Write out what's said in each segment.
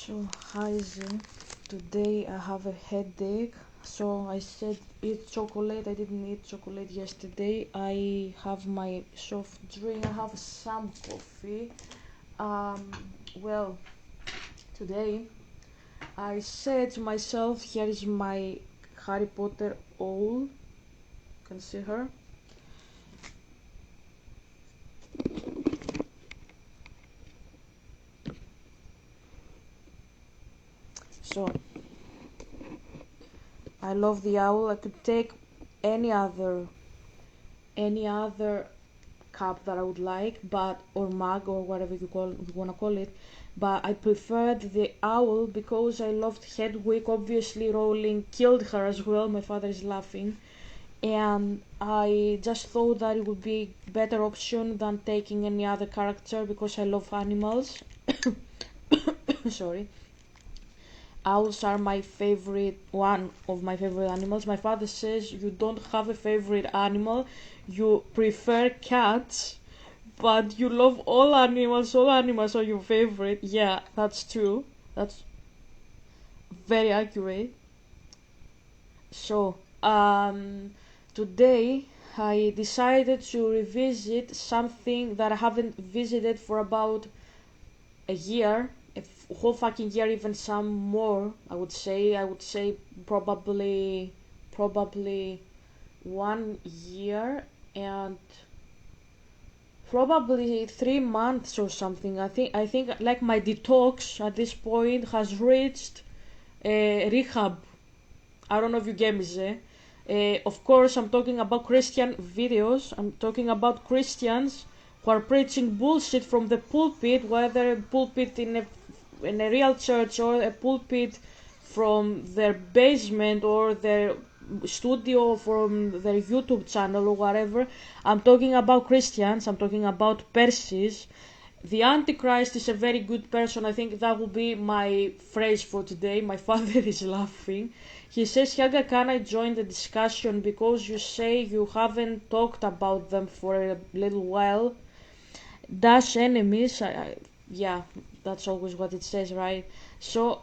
So, hi Z. Today I have a headache. So I said eat chocolate. I didn't eat chocolate yesterday. I have my soft drink. I have some coffee. Um, well, today I said to myself, here is my Harry Potter owl. You can see her. So I love the owl. I could take any other any other cup that I would like, but or mug or whatever you wanna call it. But I preferred the owl because I loved Hedwig. Obviously, Rowling killed her as well. My father is laughing, and I just thought that it would be better option than taking any other character because I love animals. Sorry. Owls are my favorite, one of my favorite animals. My father says you don't have a favorite animal, you prefer cats, but you love all animals are your favorite. Yeah, that's true. That's very accurate. So, today I decided to revisit something that I haven't visited for about a year, whole fucking year, even some more. I would say probably 1 year and probably 3 months or something. I think like my detox at this point has reached rehab. I don't know if you get me, Zé. Of course, I'm talking about Christian videos. I'm talking about Christians who are preaching bullshit from the pulpit, whether a pulpit in a real church or a pulpit from their basement or their studio from their YouTube channel or whatever. I'm talking about Christians. I'm talking about Persis. The Antichrist is a very good person. I think that will be my phrase for today. My father is laughing. He says, Helga, can I join the discussion because you say you haven't talked about them for a little while? Dash enemies. Yeah, that's always what it says, right? So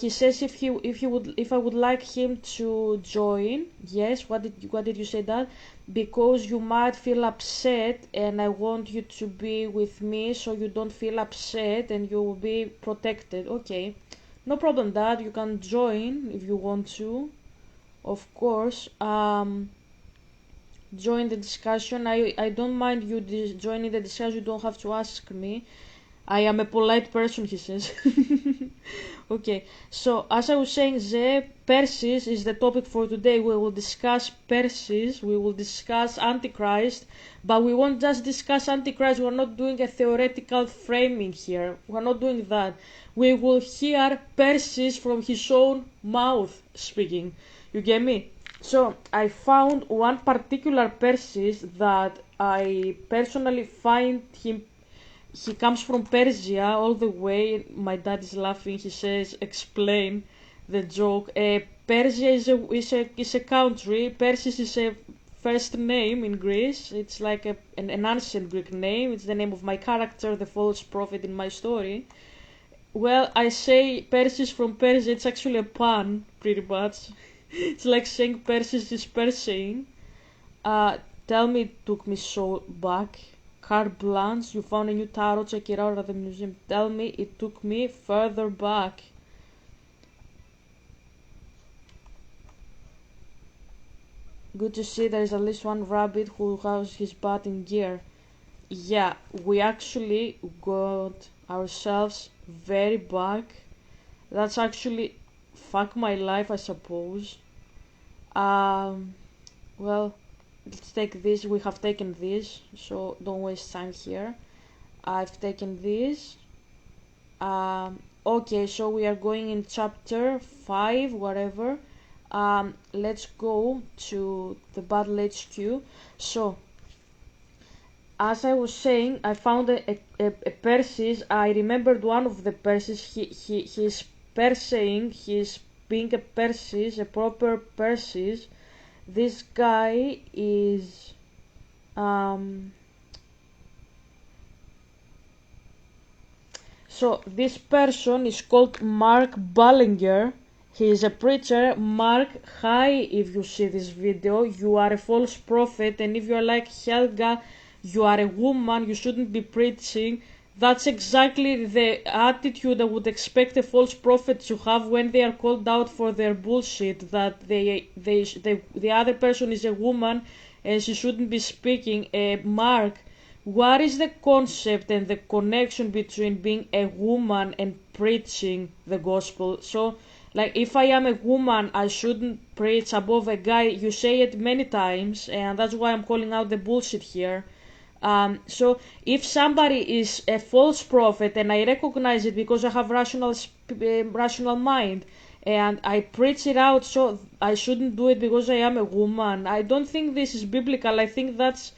he says if I would like him to join. Yes. What did you say that? Because you might feel upset, and I want you to be with me so you don't feel upset and you will be protected. Okay, no problem. Dad, you can join if you want to. Of course. Join the discussion. I don't mind you joining the discussion. You don't have to ask me. I am a polite person, he says. Okay, so as I was saying, the Persis is the topic for today. We will discuss Persis, we will discuss Antichrist, but we won't just discuss Antichrist. We're not doing a theoretical framing here. We're not doing that. We will hear Persis from his own mouth speaking. You get me? So I found one particular Persis that I personally find him. He comes from Persia all the way. My dad is laughing. He says, "Explain the joke." Persia is a country. Persis is a first name in Greece. It's like an ancient Greek name. It's the name of my character, the false prophet in my story. Well, I say Persis from Persia. It's actually a pun, pretty much. It's like saying Persis is Persian. Uh, Tell me it took me so back. Carte blanche, you found a new tarot, check it out at the museum. Tell me it took me further back. Good to see there is at least one rabbit who has his butt in gear. Yeah, we actually got ourselves very back. That's actually fuck my life, I suppose. Um, well, let's take this. We have taken this, so don't waste time here. I've taken this. Okay, so we are going in chapter 5, whatever. Let's go to the battle HQ. So, as I was saying, I found a Persis. I remembered one of the Persis. He's Persing. He's being a Persis, a proper Persis. This guy is um So this person is called Mark Ballinger. He is a preacher. Mark, hi, if you see this video, you are a false prophet, and if you are like Helga, you are a woman, you shouldn't be preaching. That's exactly the attitude I would expect a false prophet to have when they are called out for their bullshit, that the other person is a woman and she shouldn't be speaking. Mark, what is the concept and the connection between being a woman and preaching the gospel? So, like, if I am a woman, I shouldn't preach above a guy. You say it many times, and that's why I'm calling out the bullshit here. So, if somebody is a false prophet, and I recognize it because I have rational mind, and I preach it out, so I shouldn't do it because I am a woman. I don't think this is biblical. I think that's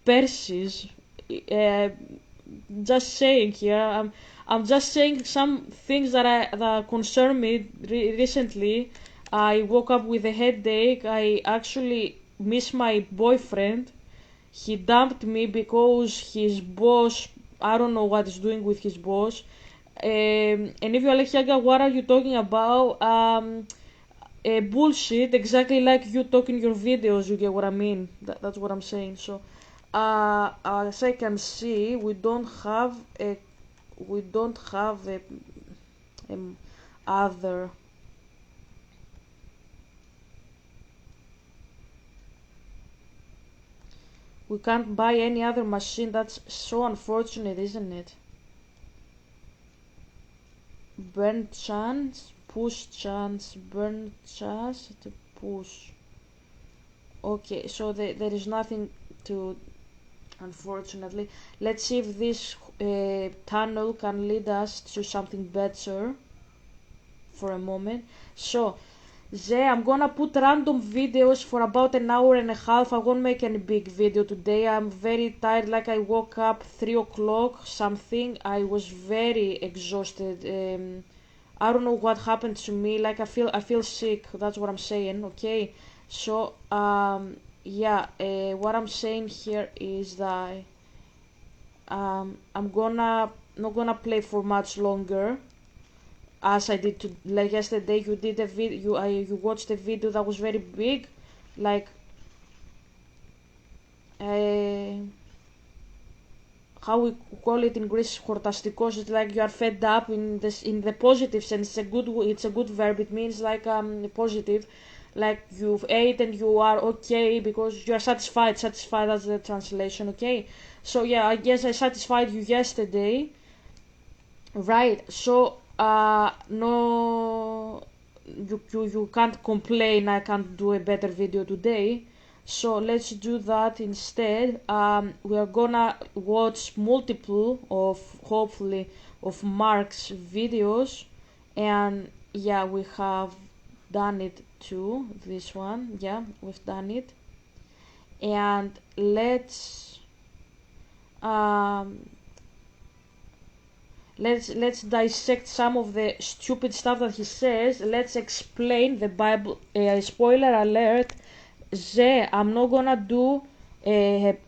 Persis. uh, just saying here. I'm just saying some things that concern me recently. I woke up with a headache. I actually miss my boyfriend. He dumped me because his boss. I don't know what he's doing with his boss. And if you're like, Helga, what are you talking about? Bullshit, exactly like you talk in your videos. You get what I mean? That's what I'm saying. So, as I can see, we don't have a other. We can't buy any other machine. That's so unfortunate, isn't it? Burn chance, push chance, burn chance to push. Okay, so there is nothing to, unfortunately. Let's see if this tunnel can lead us to something better for a moment. So, I'm gonna put random videos for about an hour and a half. I won't make any big video today. I'm very tired, like I woke up 3 o'clock something. I was very exhausted. I don't know what happened to me. Like I feel sick. That's what I'm saying. Okay, so yeah. What I'm saying here is that I'm gonna not gonna play for much longer. As I did to, like yesterday, you did a video. You watched a video that was very big, like uh, how we call it in Greece, χορταστικός. It's like you are fed up in the positive sense. It's a good verb. It means like positive, like you've ate and you are okay because you are satisfied. Satisfied, that's the translation. Okay, so yeah, I guess I satisfied you yesterday, right? So no, you can't complain. I can't do a better video today. So let's do that instead. We are gonna watch multiple of, hopefully, of Mark's videos, and yeah, we have done it too. This one, yeah, we've done it, and um, let's dissect some of the stupid stuff that he says. Let's explain the Bible. Spoiler alert. I'm not gonna do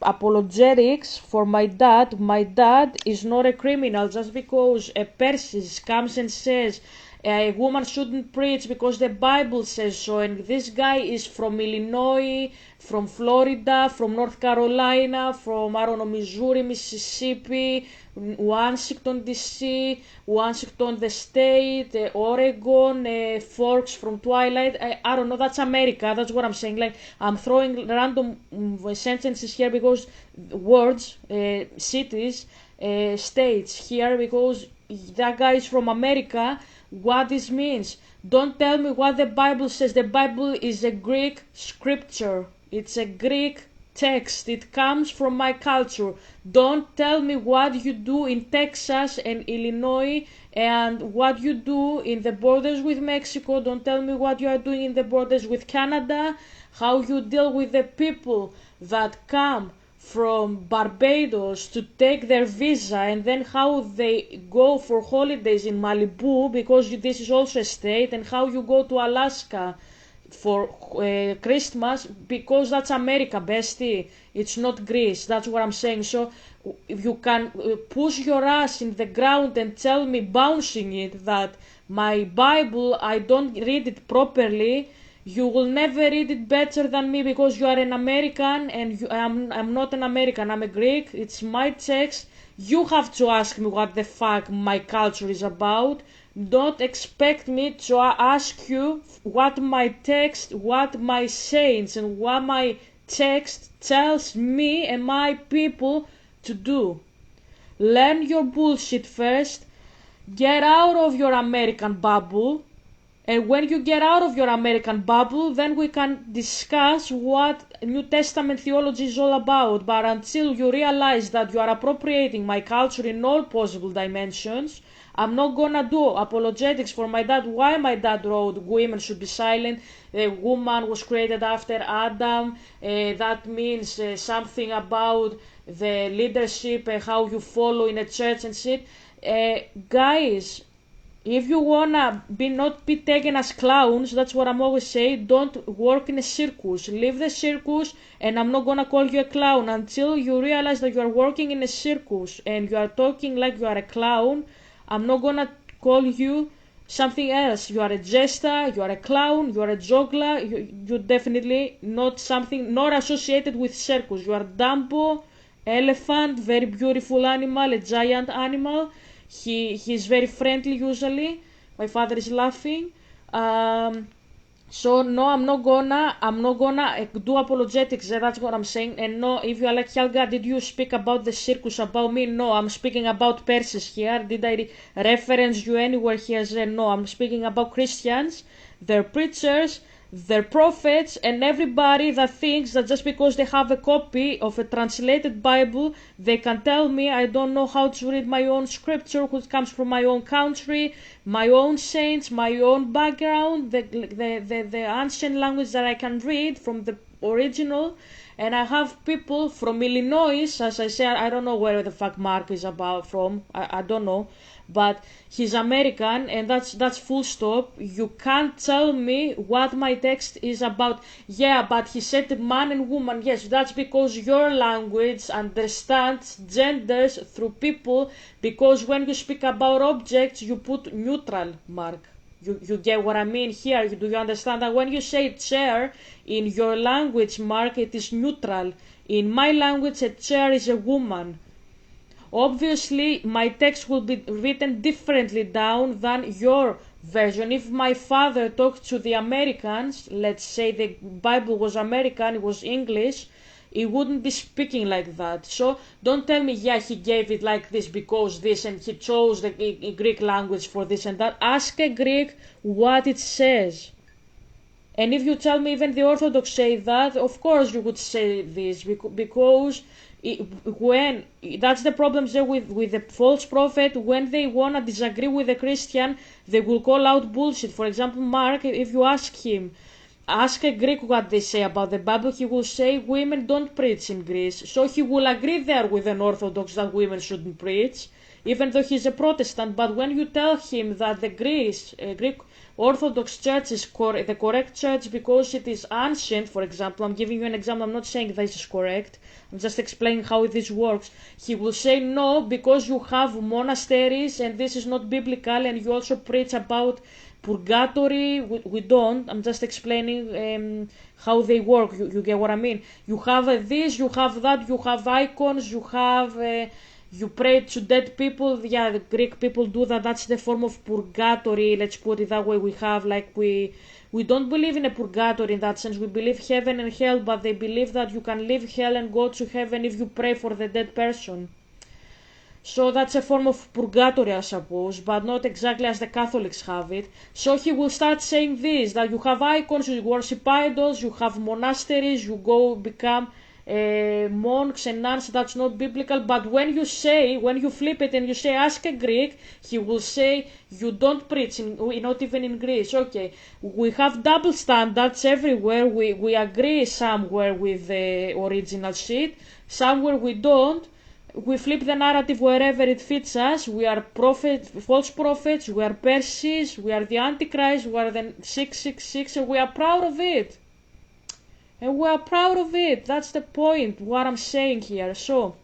apologetics for my dad. My dad is not a criminal. Just because a person comes and says a woman shouldn't preach because the Bible says so, and this guy is from Illinois, from Florida, from North Carolina, from, I don't know, Missouri, Mississippi, Washington DC, Washington the state, Oregon, Forks from Twilight. I don't know, that's America. That's what I'm saying. Like, I'm throwing random sentences here because words, cities, states here because that guy is from America. What this means? Don't tell me what the Bible says. The Bible is a Greek scripture. It's a Greek text. It comes from my culture. Don't tell me what you do in Texas and Illinois and what you do in the borders with Mexico. Don't tell me what you are doing in the borders with Canada, how you deal with the people that come from Barbados to take their visa, and then how they go for holidays in Malibu because this is also a state, and how you go to Alaska for Christmas, because that's America, bestie. It's not Greece. That's what I'm saying. So if you can push your ass in the ground and tell me, bouncing it, that my Bible, I don't read it properly, you will never read it better than me, because you are an American and I'm not an American. I'm a Greek. It's my text. You have to ask me what the fuck my culture is about. Don't expect me to ask you what my text, what my saints, and what my text tells me and my people to do. Learn your bullshit first. Get out of your American bubble. And when you get out of your American bubble, then we can discuss what New Testament theology is all about. But until you realize that you are appropriating my culture in all possible dimensions, I'm not gonna do apologetics for my dad. Why my dad wrote women should be silent, the woman was created after Adam, that means something about the leadership and how you follow in a church and shit. Guys, if you wanna not be taken as clowns, that's what I'm always saying, don't work in a circus. Leave the circus, and I'm not gonna call you a clown until you realize that you are working in a circus and you are talking like you are a clown. I'm not gonna call you something else. You are a jester, you are a clown, you are a juggler, you're definitely not something, not associated with circus. You are Dumbo, elephant, very beautiful animal, a giant animal. He's very friendly usually. My father is laughing. So no, I'm not gonna do apologetics. That's what I'm saying. And no, if you are like, Helga, did you speak about the circus about me? No, I'm speaking about Perses here. Did I reference you anywhere here? No, I'm speaking about Christians, their preachers, their prophets, and everybody that thinks that just because they have a copy of a translated Bible, they can tell me I don't know how to read my own scripture, which comes from my own country, my own saints, my own background, the ancient language that I can read from the original. And I have people from Illinois, as I said, I don't know where the fuck Mark is about from, I don't know, but he's American, and that's full stop. You can't tell me what my text is about. Yeah, but he said man and woman. Yes, that's because your language understands genders through people, because when you speak about objects, you put neutral mark. You get what I mean here? Do you understand that when you say chair in your language, Mark, it is neutral. In my language, a chair is a woman. Obviously, my text will be written differently down than your version. If my father talked to the Americans, let's say the Bible was American, it was English, he wouldn't be speaking like that. So don't tell me, yeah, he gave it like this because this, and he chose the Greek language for this and that. Ask a Greek what it says. And if you tell me even the Orthodox say that, of course you would say this, because when that's the problem there with the false prophet, when they want to disagree with a Christian, they will call out bullshit. For example, Mark, if you ask a Greek what they say about the Bible, he will say women don't preach in Greece. So he will agree there with an Orthodox that women shouldn't preach, even though he's a Protestant. But when you tell him that the Greek Orthodox Church is the correct church because it is ancient, for example, I'm giving you an example, I'm not saying this is correct, I'm just explaining how this works, he will say no, because you have monasteries and this is not biblical, and you also preach about purgatory. We don't, I'm just explaining how they work. You get what I mean? You have this, you have that, you have icons, you have you pray to dead people. Yeah, the Greek people do that. That's the form of purgatory, let's put it that way. We have, like, we don't believe in a purgatory in that sense. We believe heaven and hell, but they believe that you can leave hell and go to heaven if you pray for the dead person. So that's a form of purgatory, I suppose, but not exactly as the Catholics have it. So he will start saying this, that you have icons, you worship idols, you have monasteries, you go become monks and nuns. That's not biblical. But when you flip it and you say ask a Greek, he will say you don't preach not even in Greece. Okay, we have double standards everywhere. We agree somewhere with the original shit, somewhere we don't. We flip the narrative wherever it fits us. We are false prophets, we are Perses, we are the Antichrist, we are the 666, and we are proud of it. And we are proud of it. That's the point, what I'm saying here. So,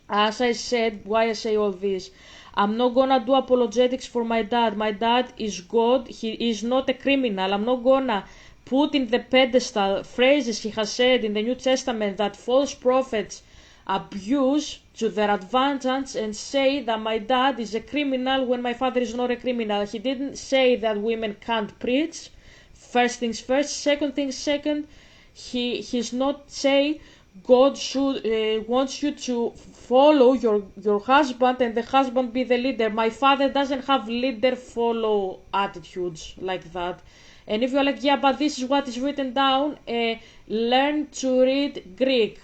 as I said, why I say all this, I'm not gonna do apologetics for my dad. My dad is God, he is not a criminal. I'm not gonna put in the pedestal phrases he has said in the New Testament that false prophets abuse to their advantage and say that my dad is a criminal when my father is not a criminal. He didn't say that women can't preach. First things first. Second things second. He's not saying God should wants you to follow your husband and the husband be the leader. My father doesn't have leader follow attitudes like that. And if you're like, yeah, but this is what is written down, learn to read Greek.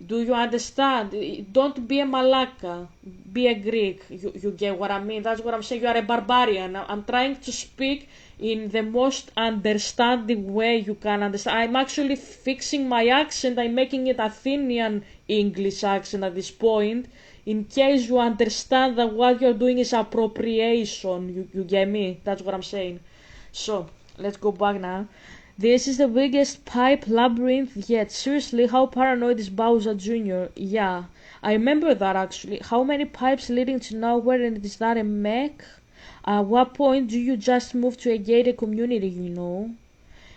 Do you understand? Don't be a Malaka. Be a Greek. You get what I mean? That's what I'm saying. You are a barbarian. I'm trying to speak in the most understanding way you can understand. I'm actually fixing my accent. I'm making it Athenian English accent at this point. In case you understand that what you're doing is appropriation. You get me? That's what I'm saying. So, let's go back now. This is the biggest pipe labyrinth yet. Seriously, how paranoid is Bowser Jr.? Yeah, I remember that actually. How many pipes leading to nowhere, and is that a mech? At what point do you just move to a gated community, you know?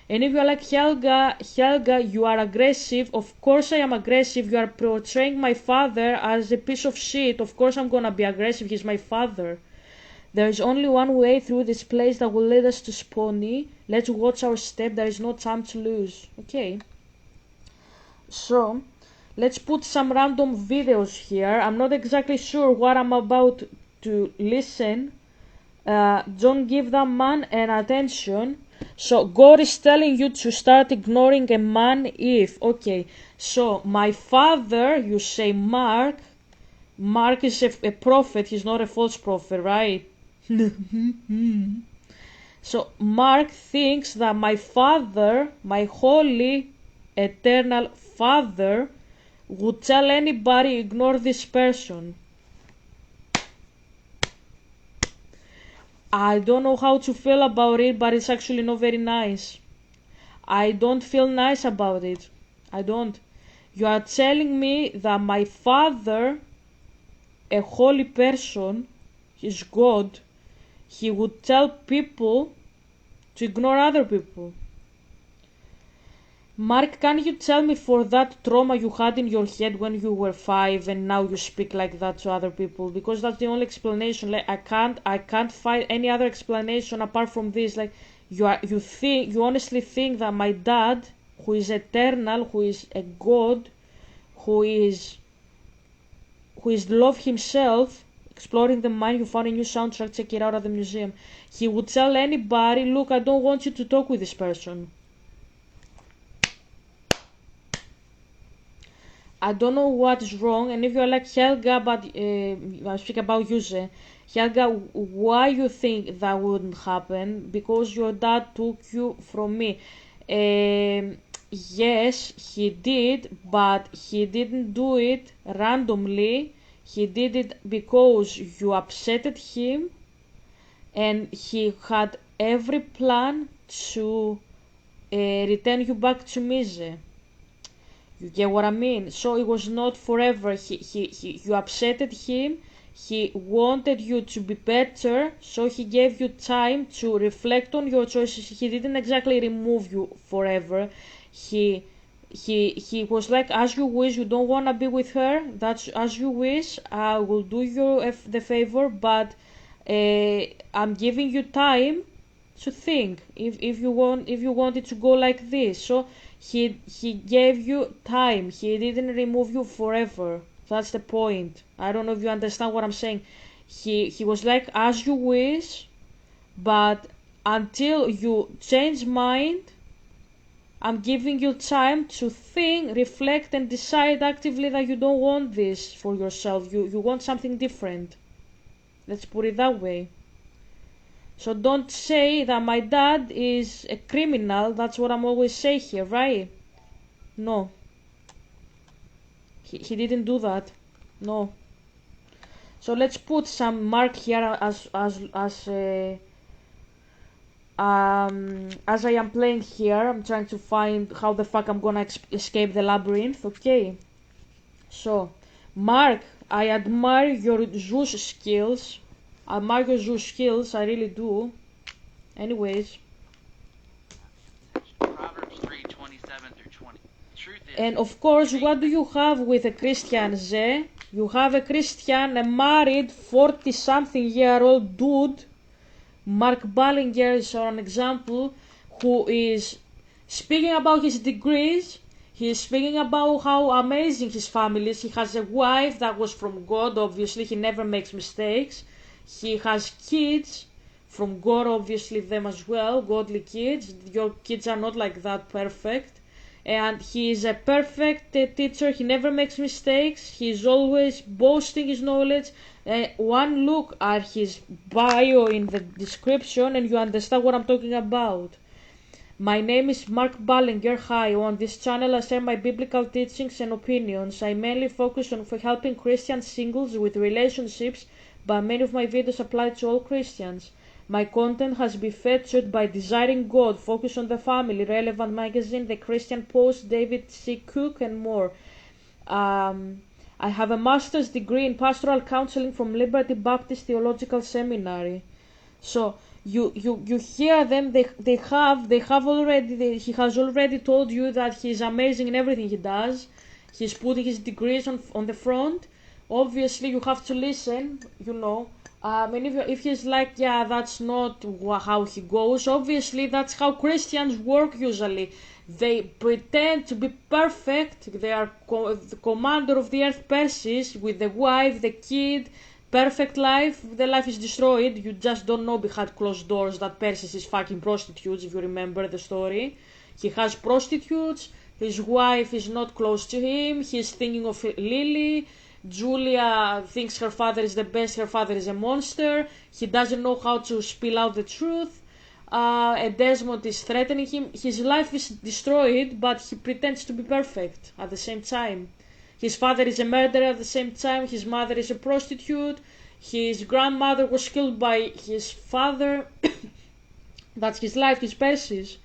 And if you're like, Helga, you are aggressive. Of course I am aggressive. You are portraying my father as a piece of shit. Of course I'm gonna be aggressive. He's my father. There is only one way through this place that will lead us to Spawny. Let's watch our step. There is no time to lose. Okay. So, let's put some random videos here. I'm not exactly sure what I'm about to listen. Don't give that man an attention. So, God is telling you to start ignoring a man if. Okay. So, my father, you say Mark. Mark is a prophet. He's not a false prophet, right? So Mark thinks that my father, my holy eternal father, would tell anybody ignore this person. I don't know how to feel about it, but it's actually not very nice. I don't feel nice about it. I don't. You are telling me that my father, a holy person, is God, he would tell people to ignore other people. Mark, can you tell me for that trauma you had in your head when you were 5 and now you speak like that to other people? Because that's the only explanation. Like I can't find any other explanation apart from this. Like you honestly think that my dad, who is eternal, who is a god, who is love himself, exploring the mind, you found a new soundtrack, check it out at the museum. He would tell anybody, look, I don't want you to talk with this person. I don't know what is wrong, and if you're like Helga, but I speak about you, Helga, why you think that wouldn't happen? Because your dad took you from me. Yes, he did, but he didn't do it randomly. He did it because you upsetted him, and he had every plan to return you back to Mise. You get what I mean? So it was not forever. You upsetted him. He wanted you to be better, so he gave you time to reflect on your choices. He didn't exactly remove you forever. He was like, as you wish. You don't want to be with her, that's as you wish. I will do you the favor, but I'm giving you time to think if you want it to go like this. So he gave you time. He didn't remove you forever. That's the point. I don't know if you understand what I'm saying. He was like, as you wish, but until you change mind, I'm giving you time to think, reflect, and decide actively that you don't want this for yourself. You want something different. Let's put it that way. So don't say that my dad is a criminal. That's what I'm always saying here, right? No. He didn't do that. No. So let's put some mark here as I am playing here. I'm trying to find how the fuck I'm gonna escape the labyrinth. Okay. So, Mark, I admire your Zeus skills. I admire your Zeus skills. I really do. Anyways. Proverbs 3:27-20. Truth is, And of course, what do you have with a Christian, Ze? You have a Christian, a married 40-something-year-old dude. Mark Ballinger is an example who is speaking about his degrees. He is speaking about how amazing his family is. He has a wife that was from God, obviously. He never makes mistakes. He has kids from God, obviously, them as well. Godly kids. Your kids are not like that perfect. And he is a perfect teacher. He never makes mistakes. He is always boasting his knowledge. One look at his bio in the description and you understand what I'm talking about. My name is Mark Ballinger. Hi, on this channel I share my biblical teachings and opinions. I mainly focus on helping Christian singles with relationships, but many of my videos apply to all Christians. My content has been featured by Desiring God, Focus on the Family, Relevant Magazine, The Christian Post, David C. Cook, and more. I have a master's degree in pastoral counseling from Liberty Baptist Theological Seminary. So you hear them. They have already. He has already told you that he's amazing in everything he does. He's putting his degrees on the front. Obviously, you have to listen. You know. And if he's like, yeah, that's not how he goes. Obviously, that's how Christians work usually. They pretend to be perfect. They are the commander of the earth Persis with the wife, the kid, perfect life. The life is destroyed. You just don't know behind closed doors that Persis is fucking prostitutes, if you remember the story. He has prostitutes. His wife is not close to him. He's thinking of Lily. Julia thinks her father is the best. Her father is a monster. He doesn't know how to spill out the truth. And Desmond is threatening him. His life is destroyed, but he pretends to be perfect at the same time. His father is a murderer at the same time. His mother is a prostitute. His grandmother was killed by his father. That's his life, his Persis,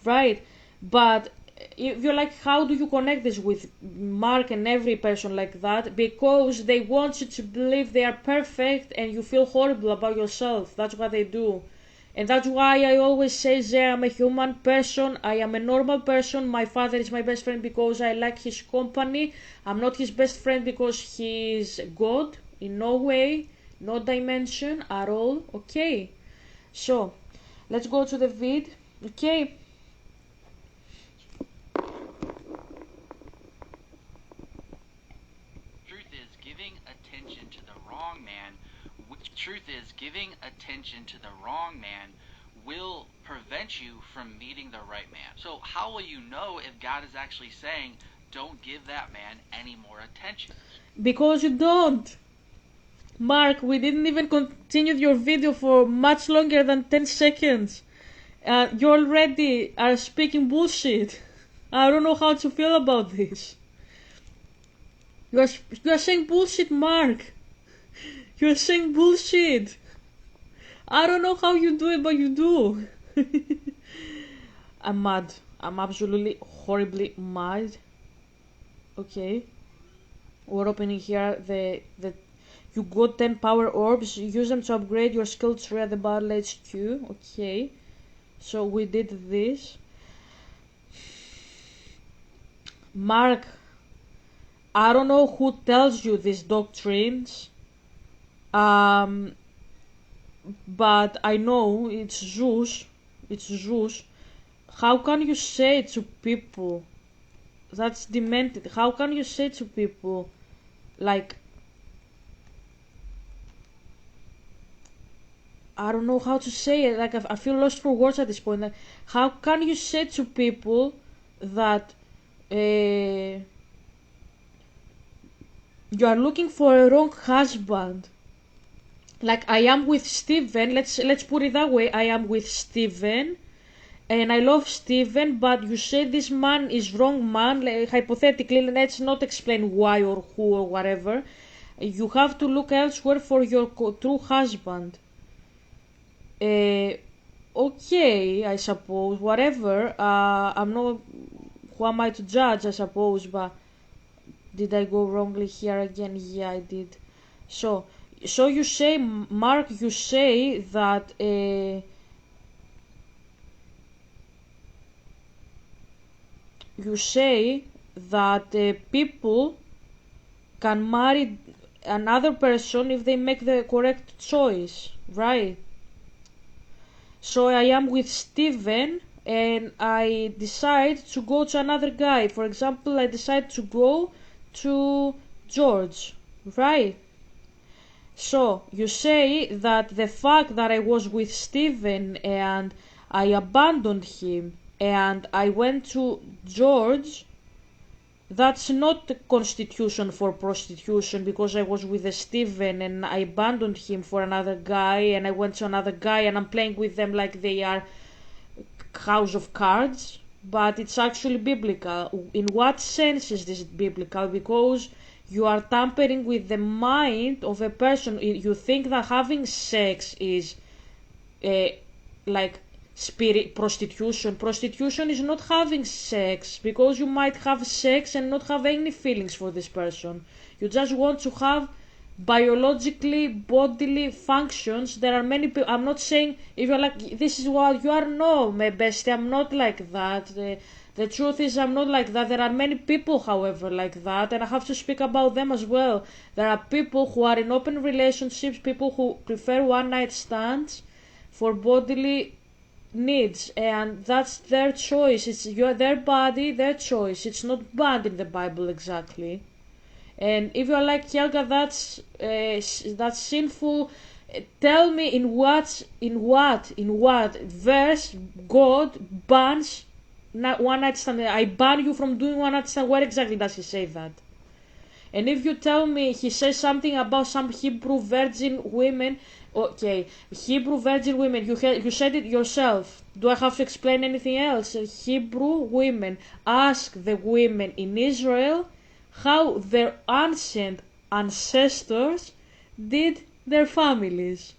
right? But if you're like, how do you connect this with Mark and every person like that? Because they want you to believe they are perfect and you feel horrible about yourself. That's what they do. And that's why I always say there, I'm a human person, I am a normal person. My father is my best friend because I like his company. I'm not his best friend because he is God. In no way, no dimension at all. Okay, so let's go to the vid. Okay. Truth is, giving attention to the wrong man will prevent you from meeting the right man. So how will you know if God is actually saying, don't give that man any more attention? Because you don't. Mark, we didn't even continue your video for much longer than 10 seconds. You already are speaking bullshit. I don't know how to feel about this. You are saying bullshit, Mark. You're saying bullshit. I don't know how you do it, but you do. I'm mad. I'm absolutely horribly mad. Okay. We're opening here the you got 10 power orbs. Use them to upgrade your skill tree at the battle HQ. Okay. So we did this. Mark, I don't know who tells you these doctrines. But I know it's Zeus. It's Zeus. How can you say to people? That's demented. How can you say to people, like, I don't know how to say it. Like, I feel lost for words at this point. Like, how can you say to people that you are looking for a wrong husband? Like, I am with Steven, let's put it that way. I am with Steven and I love Steven, but you say this man is wrong man. Like, hypothetically, let's not explain why or who or whatever. You have to look elsewhere for your true husband. Okay, I suppose, whatever. I'm not. Who am I to judge? I suppose, but did I go wrongly here again? Yeah, I did. So, so you say, Mark, you say that. You say that people can marry another person if they make the correct choice, right? So I am with Steven and I decide to go to another guy. For example, I decide to go to George, right? So you say that the fact that I was with Steven and I abandoned him and I went to George, that's not the constitution for prostitution, because I was with a Steven and I abandoned him for another guy and I went to another guy and I'm playing with them like they are house of cards. But it's actually biblical. In what sense is this biblical? Because you are tampering with the mind of a person. You think that having sex is like spirit prostitution is not having sex, because you might have sex and not have any feelings for this person. You just want to have biologically bodily functions. There are many people. I'm not saying if you're like this is what you are. No, my bestie, I'm not like that. The truth is I'm not like that. There are many people, however, like that, and I have to speak about them as well. There are people who are in open relationships, people who prefer one night stands for bodily needs, and that's their choice. It's their body, their choice. It's not banned in the Bible exactly. And if you're like Helga, that's sinful. Tell me in what verse God bans one night stand. I ban you from doing one night stand. Where exactly does he say that? And if you tell me he says something about some Hebrew virgin women, okay, Hebrew virgin women, you said it yourself. Do I have to explain anything else? Hebrew women, ask the women in Israel how their ancient ancestors did their families.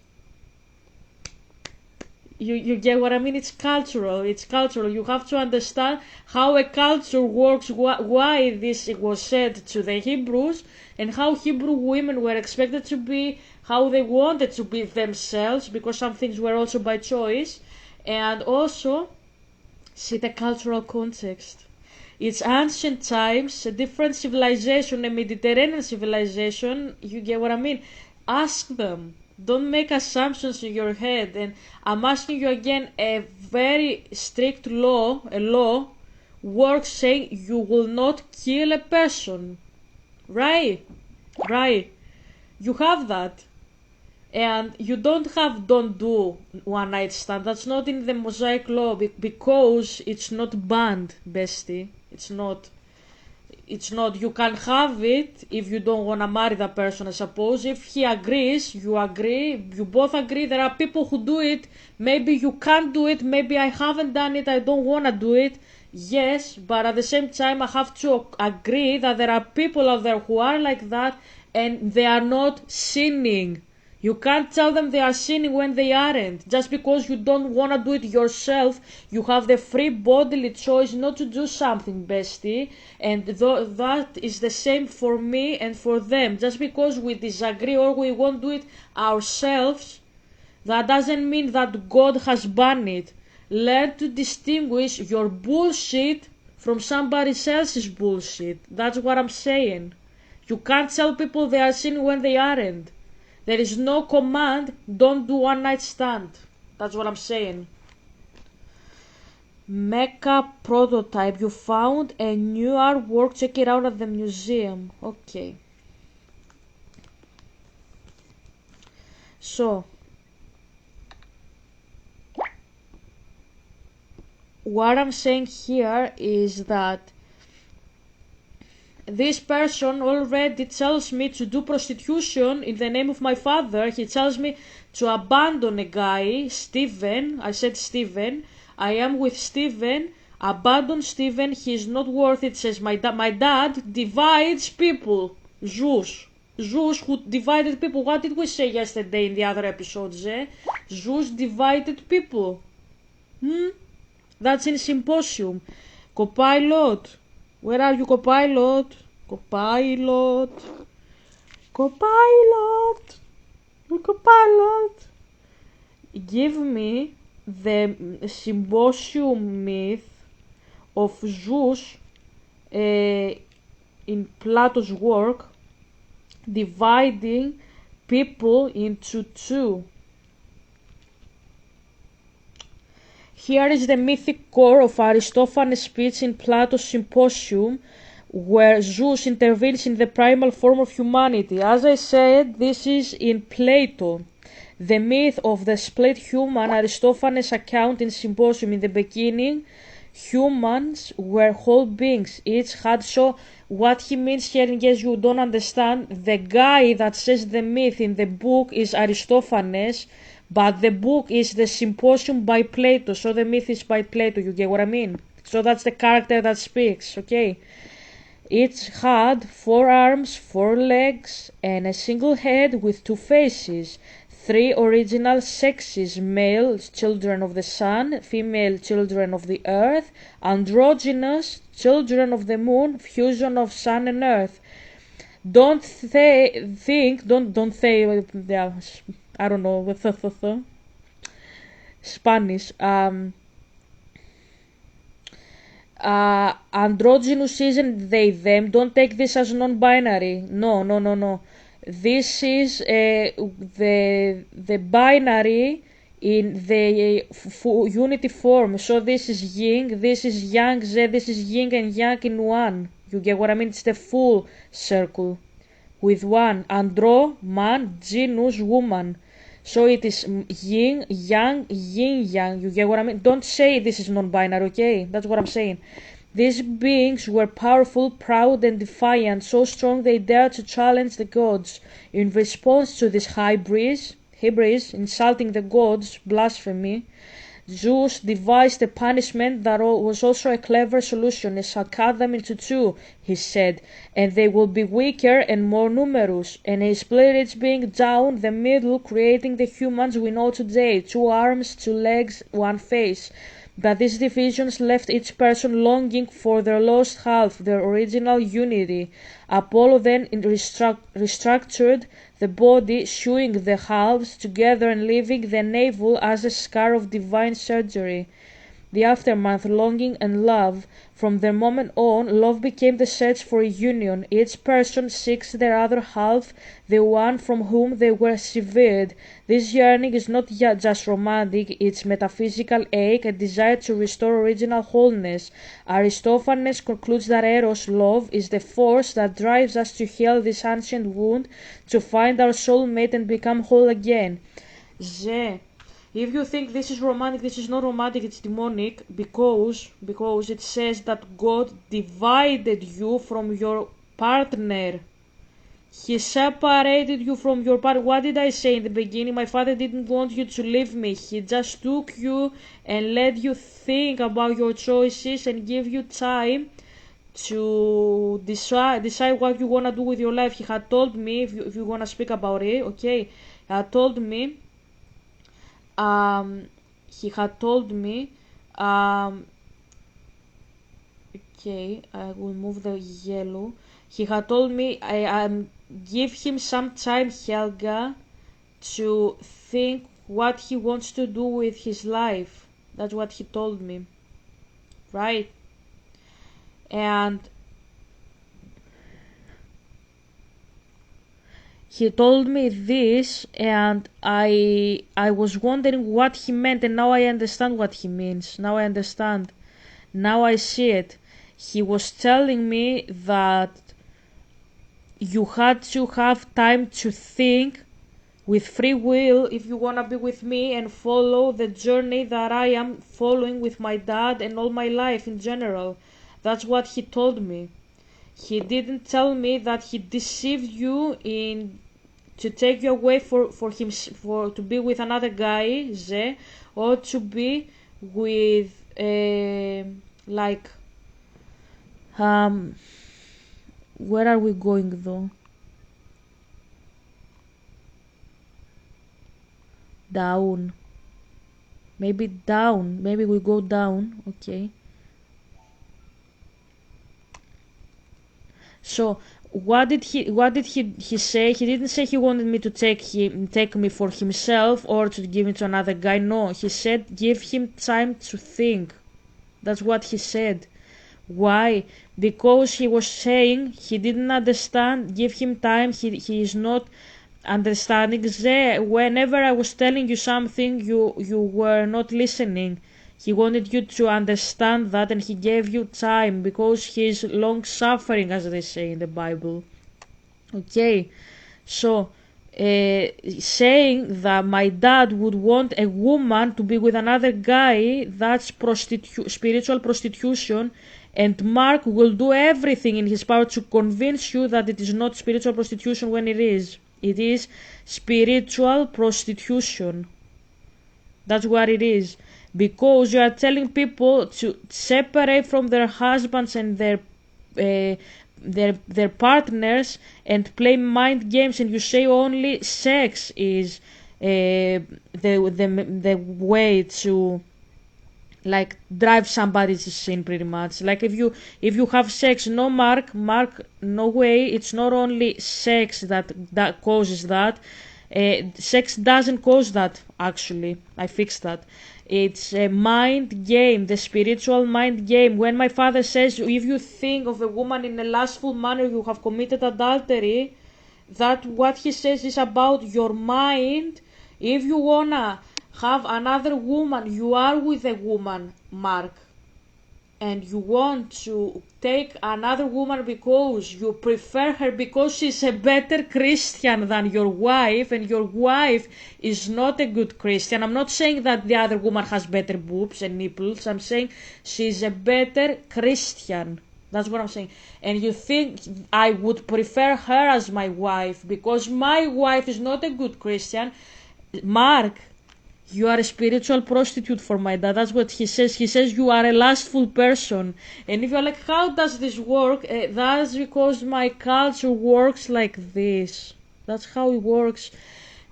You get what I mean? It's cultural. You have to understand how a culture works, why this was said to the Hebrews, and how Hebrew women were expected to be, how they wanted to be themselves, because some things were also by choice, and also see the cultural context. It's ancient times, a different civilization, a Mediterranean civilization. You get what I mean? Ask them. Don't make assumptions in your head. And I'm asking you again, a very strict law, a law, works saying you will not kill a person. Right? Right. You have that. And you don't do one night stand. That's not in the Mosaic law because it's not banned, bestie. It's not. You can have it if you don't want to marry the person. I suppose if he agrees, you agree, you both agree. There are people who do it. Maybe you can't do it. Maybe I haven't done it. I don't want to do it. Yes, but at the same time I have to agree that there are people out there who are like that and they are not sinning. You can't tell them they are sinning when they aren't. Just because you don't want to do it yourself, you have the free bodily choice not to do something, bestie. And that is the same for me and for them. Just because we disagree or we won't do it ourselves, that doesn't mean that God has banned it. Learn to distinguish your bullshit from somebody else's bullshit. That's what I'm saying. You can't tell people they are sinning when they aren't. There is no command, don't do one night stand. That's what I'm saying. Mecha prototype. You found a new artwork. Check it out at the museum. Okay. So, what I'm saying here is that this person already tells me to do prostitution in the name of my father. He tells me to abandon a guy, Steven. I said Steven. I am with Steven. Abandon Steven. He is not worth it. Says my dad divides people. Zeus. Zeus who divided people. What did we say yesterday in the other episodes? Zeus divided people. That's in Symposium. Copilot. Where are you, Copilot? Copilot. Copilot. Copilot. Give me the Symposium myth of Zeus in Plato's work, dividing people into two. Here is the mythic core of Aristophanes' speech in Plato's Symposium, where Zeus intervenes in the primal form of humanity. As I said, this is in Plato. The myth of the split human, Aristophanes' account in Symposium. In the beginning, humans were whole beings, each had. So what he means here, in case you don't understand, the guy that says the myth in the book is Aristophanes, but the book is the Symposium by Plato, so the myth is by Plato, you get what I mean? So that's the character that speaks, okay? Each had 4 arms, 4 legs, and a single head with 2 faces. 3 original sexes, male children of the sun, female children of the earth, androgynous children of the moon, fusion of sun and earth. Don't think, don't say, yeah, I don't know, Spanish. Androgynous isn't they, them. Don't take this as non-binary. No. This is the binary in the unity form. So this is yin, this is yang, this is yin and yang in one. You get what I mean? It's the full circle with one. Andro, man, genus, woman. So it is yin, yang, yin, yang. You get what I mean? Don't say this is non-binary, okay? That's what I'm saying. These beings were powerful, proud, and defiant, so strong they dared to challenge the gods. In response to this hybris, insulting the gods, blasphemy, Zeus devised a punishment that was also a clever solution. He shall cut them into 2, he said, and they will be weaker and more numerous. And he split each being down the middle, creating the humans we know today: 2 arms, 2 legs, 1 face. But these divisions left each person longing for their lost half, their original unity. Apollo then restructured the body, sewing the halves together and leaving the navel as a scar of divine surgery. The aftermath, longing and love. From the moment on, love became the search for a union. Each person seeks their other half, the one from whom they were severed. This yearning is not just romantic, it's metaphysical ache, a desire to restore original wholeness. Aristophanes concludes that Eros, love, is the force that drives us to heal this ancient wound, to find our soulmate and become whole again. If you think this is romantic, this is not romantic, it's demonic, because it says that God divided you from your partner. He separated you from your partner. What did I say in the beginning? My father didn't want you to leave me. He just took you and let you think about your choices and give you time to decide what you want to do with your life. He had told me, if you want to speak about it, okay, he had told me, okay, I will move the yellow. He had told me, give him some time, Helga, to think what he wants to do with his life. That's what he told me, right? And he told me this, and I was wondering what he meant, and now I understand what he means. Now I understand. Now I see it. He was telling me that you had to have time to think with free will if you want to be with me and follow the journey that I am following with my dad and all my life in general. That's what he told me. He didn't tell me that he deceived you in to take you away for to be with another guy, Ze, or to be with like where are we going though? Down. Maybe down. Maybe we go down. Okay. So what did he say? He didn't say he wanted me to take me for himself or to give it to another guy. No, he said give him time to think. That's what he said. Why? Because he was saying he didn't understand. Give him time. He is not understanding. Whenever I was telling you something, you were not listening. He wanted you to understand that, and he gave you time because he is long suffering, as they say in the Bible. Okay, so saying that my dad would want a woman to be with another guy, that's spiritual prostitution, and Mark will do everything in his power to convince you that it is not spiritual prostitution when it is. It is spiritual prostitution. That's what it is. Because you are telling people to separate from their husbands and their partners and play mind games, and you say only sex is the way to like drive somebody to sin, pretty much. Like if you have sex, no, Mark, no way. It's not only sex that causes that. Sex doesn't cause that. Actually, I fixed that. It's a mind game, the spiritual mind game. When my father says, if you think of a woman in a lustful manner, you have committed adultery, that what he says is about your mind. If you wanna have another woman, you are with a woman, Mark, and you want to take another woman because you prefer her because she's a better Christian than your wife, and your wife is not a good Christian. I'm not saying that the other woman has better boobs and nipples. I'm saying she's a better Christian. That's what I'm saying. And you think I would prefer her as my wife because my wife is not a good Christian. Mark, you are a spiritual prostitute for my dad. That's what he says. He says you are a lustful person. And if you're like, how does this work? That's because my culture works like this. That's how it works.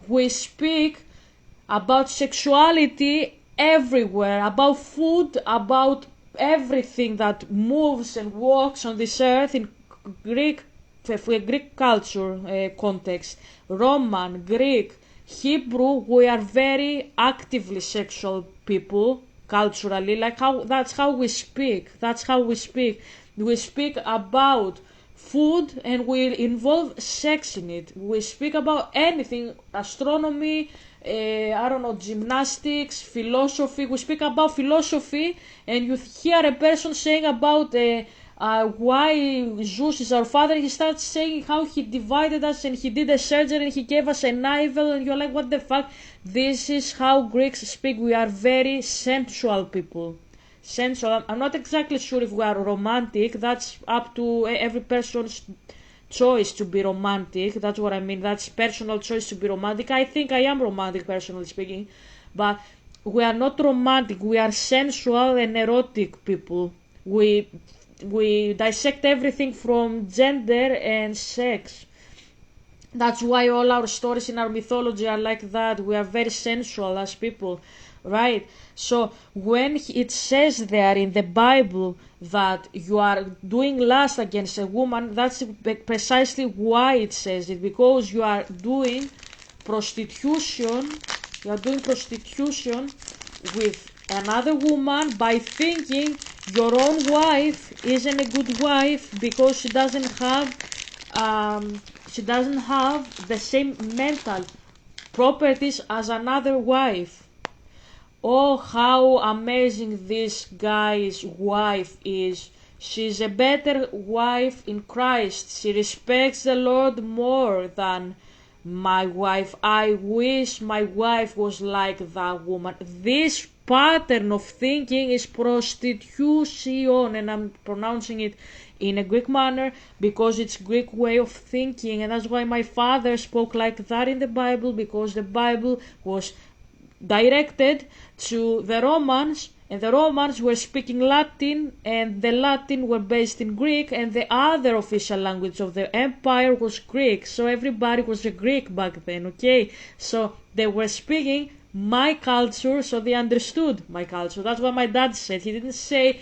We speak about sexuality everywhere, about food, about everything that moves and walks on this earth in Greek culture context, Roman, Greek, Hebrew. We are very actively sexual people culturally. That's how we speak. That's how we speak. We speak about food and we involve sex in it. We speak about anything, astronomy, I don't know, gymnastics, philosophy. We speak about philosophy, and you hear a person saying about why Zeus is our father. He starts saying how he divided us and he did a surgery and he gave us a navel, and you're like, what the fuck? This is how Greeks speak. We are very sensual people. Sensual. I'm not exactly sure if we are romantic. That's up to every person's choice to be romantic. That's what I mean. That's personal choice to be romantic. I think I am romantic, personally speaking, but we are not romantic. We are sensual and erotic people. We dissect everything from gender and sex. That's why all our stories in our mythology are like that. We are very sensual as people, right? So when it says there in the Bible that you are doing lust against a woman, that's precisely why it says it, because you are doing prostitution. You are doing prostitution with another woman by thinking your own wife isn't a good wife because she doesn't have the same mental properties as another wife. Oh, how amazing this guy's wife is. She's a better wife in Christ. She respects the Lord more than my wife. I wish my wife was like that woman. This pattern of thinking is prostitution, and I'm pronouncing it in a Greek manner because it's Greek way of thinking, and that's why my father spoke like that in the Bible, because the Bible was directed to the Romans, and the Romans were speaking Latin, and the Latin were based in Greek, and the other official language of the empire was Greek. So everybody was a Greek back then, okay? So they were speaking my culture, so they understood my culture. That's what my dad said. He didn't say,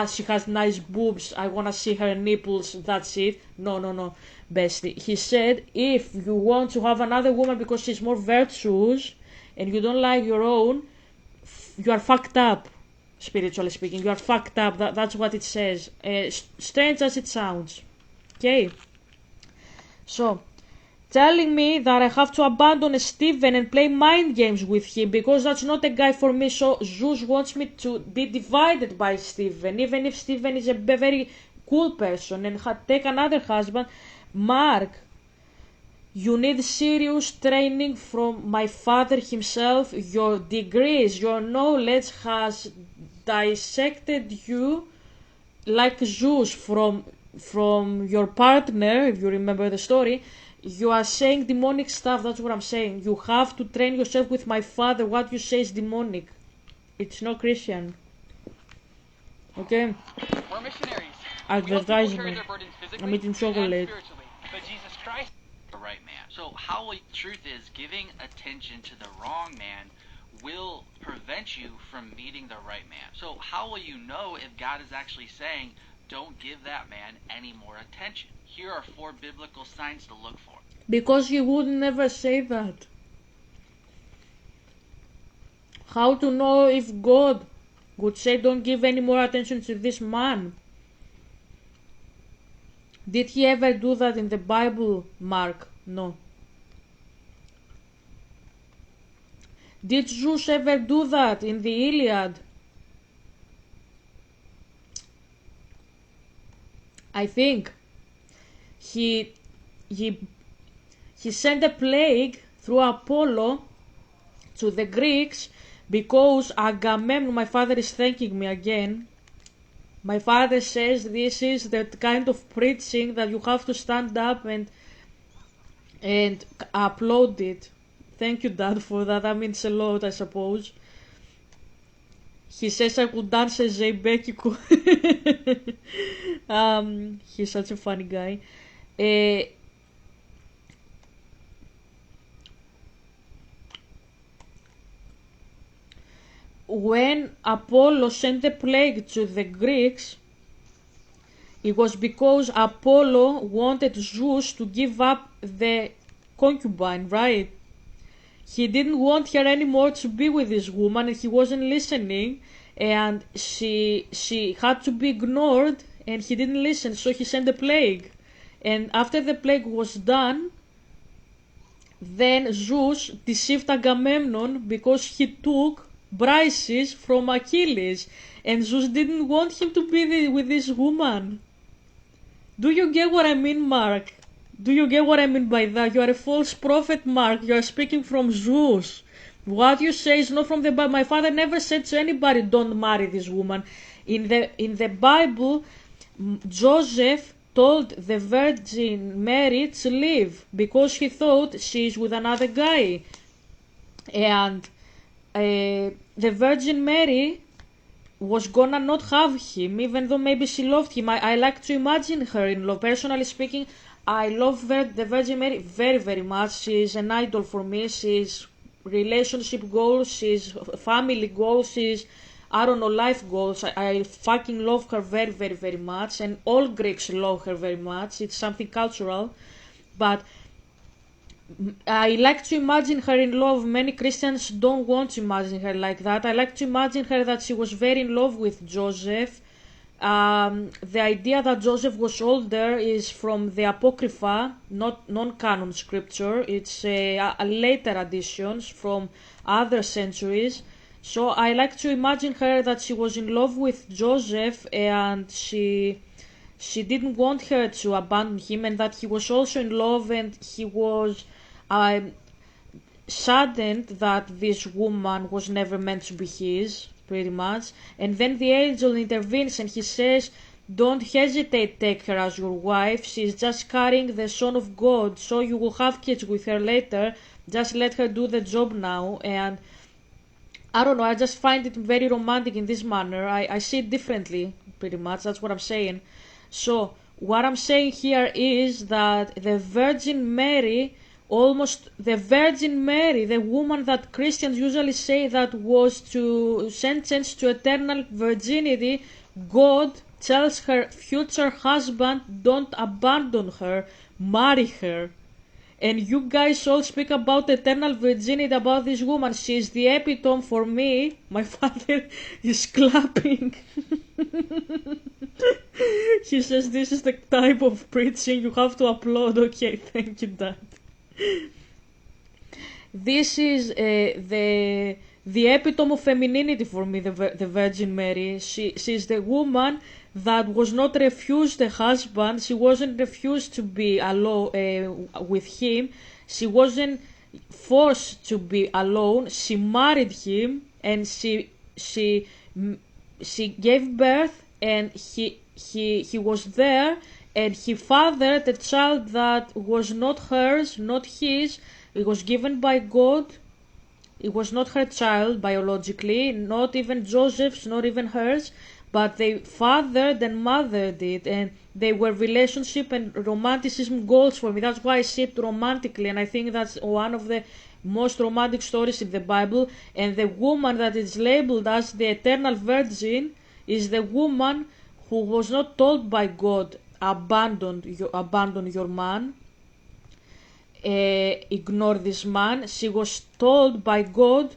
she has nice boobs, I want to see her nipples, that's it. No, no, no, bestie. He said, if you want to have another woman because she's more virtuous and you don't like your own, you are fucked up, spiritually speaking. You are fucked up. That's what it says. Strange as it sounds. Okay? So, telling me that I have to abandon Stephen and play mind games with him because that's not a guy for me. So Zeus wants me to be divided by Stephen, even if Stephen is a very cool person and take another husband. Mark, you need serious training from my father himself. Your degrees, your knowledge has dissected you like Zeus from your partner, if you remember the story. You are saying demonic stuff, that's what I'm saying. You have to train yourself with my father. What you say is demonic. It's not Christian. Okay? We're missionaries. Advertisement. I'm eating chocolate. But Jesus Christ, the right man. So how truth is, giving attention to the wrong man will prevent you from meeting the right man. So how will you know if God is actually saying, don't give that man any more attention? Here are 4 biblical signs to look for. Because he would never say that. How to know if God would say don't give any more attention to this man? Did he ever do that in the Bible, Mark? No. Did Zeus ever do that in the Iliad? I think he sent a plague through Apollo to the Greeks because Agamemnon, my father is thanking me again. My father says this is the kind of preaching that you have to stand up and upload it. Thank you, Dad, for that. That means a lot, I suppose. He says I could dance as Zeybekiko. He's such a funny guy. When Apollo sent the plague to the Greeks, it was because Apollo wanted Zeus to give up the concubine, right? He didn't want her anymore to be with this woman and he wasn't listening, and she had to be ignored and he didn't listen, so he sent the plague. And after the plague was done, then Zeus deceived Agamemnon because he took Brises from Achilles, and Zeus didn't want him to be with this woman. Do you get what I mean, Mark? Do you get what I mean by that? You are a false prophet, Mark. You are speaking from Zeus. What you say is not from the Bible. My father never said to anybody, don't marry this woman. In the Bible, Joseph told the Virgin Mary to leave because he thought she's with another guy. And the Virgin Mary was gonna not have him, even though maybe she loved him. I like to imagine her in love. Personally speaking, I love the Virgin Mary very, very much. She's an idol for me. She's relationship goals, she's family goals, she's, I don't know, life goals. I fucking love her very, very, very much. And all Greeks love her very much. It's something cultural. But I like to imagine her in love. Many Christians don't want to imagine her like that. I like to imagine her that she was very in love with Joseph. The idea that Joseph was older is from the Apocrypha, not non-canon scripture. It's a later additions from other centuries. So I like to imagine her that she was in love with Joseph and she didn't want her to abandon him, and that he was also in love, and he was saddened that this woman was never meant to be his, pretty much. And then the angel intervenes and he says, don't hesitate, take her as your wife. She's just carrying the Son of God, so you will have kids with her later. Just let her do the job now. And I don't know, I just find it very romantic in this manner. I see it differently, pretty much. That's what I'm saying. So what I'm saying here is that the Virgin Mary almost the Virgin Mary, the woman that Christians usually say that was to sentenced to eternal virginity, God tells her future husband, don't abandon her, marry her. And you guys all speak about eternal virginity about this woman. She is the epitome for me. My father is clapping. He says this is the type of preaching you have to applaud. Okay, thank you, Dad. This is the epitome of femininity for me, the Virgin Mary. She's the woman that was not refused a husband. She wasn't refused to be alone with him. She wasn't forced to be alone. She married him, and she gave birth, and he was there, and he fathered a child that was not hers, not his. It was given by God. It was not her child biologically, not even Joseph's, not even hers, but they fathered and mothered it, and they were relationship and romanticism goals for me. That's why I see it romantically, and I think that's one of the most romantic stories in the Bible. And the woman that is labeled as the eternal virgin is the woman who was not told by God, abandon your man, ignore this man. She was told by God,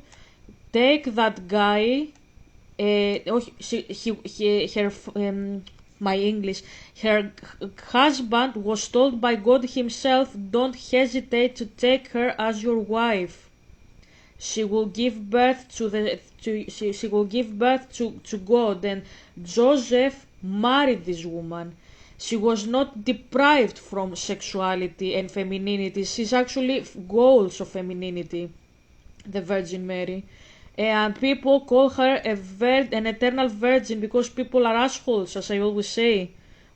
take that guy. My English. Her husband was told by God Himself, don't hesitate to take her as your wife. She will give birth she will give birth to God. And Joseph married this woman. She was not deprived from sexuality and femininity. She's actually goals of femininity, the Virgin Mary. And people call her an eternal virgin because people are assholes, as I always say.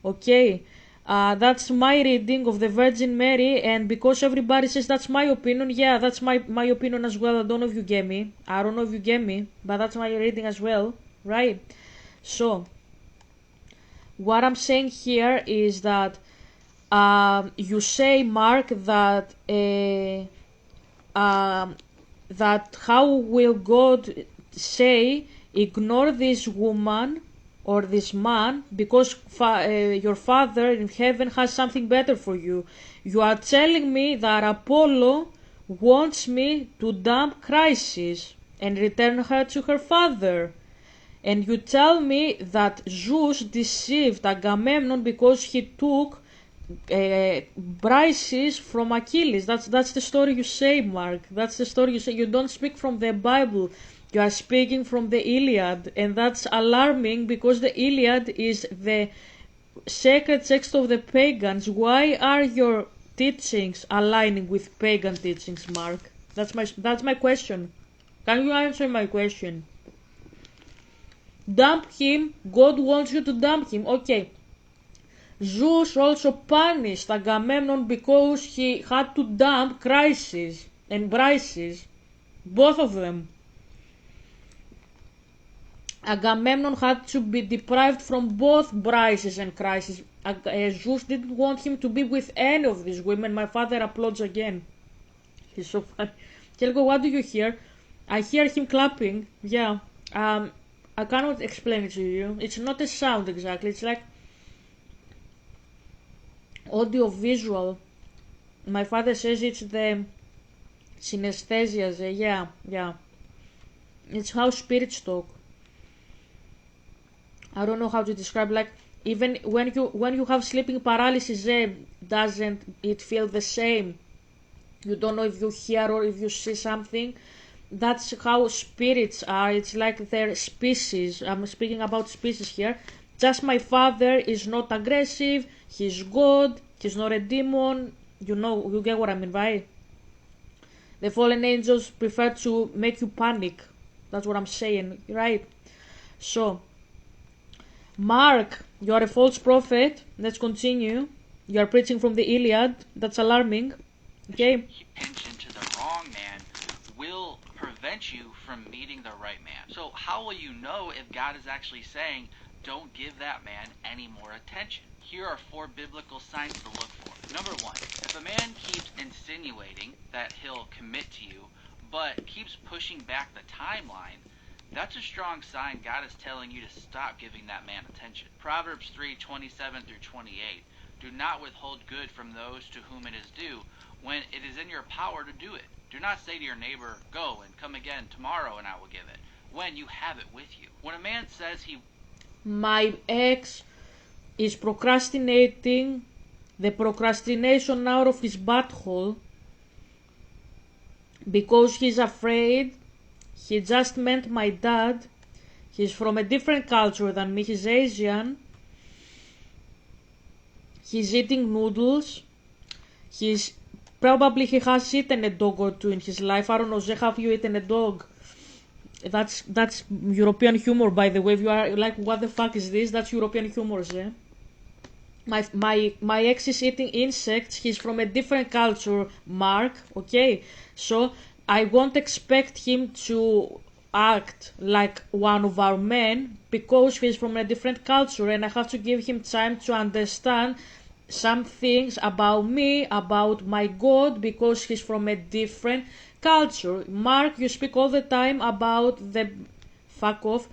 Okay, that's my reading of the Virgin Mary, and because everybody says that's my opinion, yeah, that's my opinion as well. I don't know if you get me. I don't know if you get me, but that's my reading as well, right? So, what I'm saying here is that you say, Mark, that that how will God say ignore this woman or this man because your father in heaven has something better for you? You are telling me that Apollo wants me to dump Chrysis and return her to her father. And you tell me that Zeus deceived Agamemnon because he took Brises from Achilles. That's the story you say, Mark. That's the story you say. You don't speak from the Bible. You are speaking from the Iliad, and that's alarming because the Iliad is the sacred text of the pagans. Why are your teachings aligning with pagan teachings, Mark? That's my question. Can you answer my question? Dump him. God wants you to dump him. Okay. Zeus also punished Agamemnon because he had to dump Chrysis and Brises. Both of them. Agamemnon had to be deprived from both Brises and Chrysis. Zeus didn't want him to be with any of these women. My father applauds again. He's so funny. Kelgo, what do you hear? I hear him clapping. Yeah. I cannot explain it to you. It's not a sound exactly. It's like audio visual. My father says it's the synesthesia. Yeah. It's how spirits talk. I don't know how to describe. Like even when you have sleeping paralysis, doesn't it feel the same? You don't know if you hear or if you see something. That's how spirits are. It's like their species. I'm speaking about species here. Just my father is not aggressive. He's God. He's not a demon. You get what I mean, right? The fallen angels prefer to make you panic. That's what I'm saying, right? So, Mark, you are a false prophet. Let's continue. You are preaching from the Iliad. That's alarming. Okay. Attention to the wrong man will prevent you from meeting the right man. So how will you know if God is actually saying, don't give that man any more attention? Here are 4 biblical signs to look for. Number one, if a man keeps insinuating that he'll commit to you, but keeps pushing back the timeline, that's a strong sign God is telling you to stop giving that man attention. Proverbs 3:27 through 28. Do not withhold good from those to whom it is due, when it is in your power to do it. Do not say to your neighbor, go and come again tomorrow and I will give it, when you have it with you. When a man says he... My ex is procrastinating the procrastination out of his butthole because he's afraid he just met my dad. He's from a different culture than me. He's Asian. He's eating noodles. He has eaten a dog or two in his life. I don't know, have you eaten a dog? That's European humor, by the way. If you are like, what the fuck is this? That's European humor, eh? My ex is eating insects. He's from a different culture, Mark. Okay, so I won't expect him to act like one of our men because he's from a different culture, and I have to give him time to understand some things about me, about my God, because he's from a different culture. Mark, you speak all the time about the... Fuck off.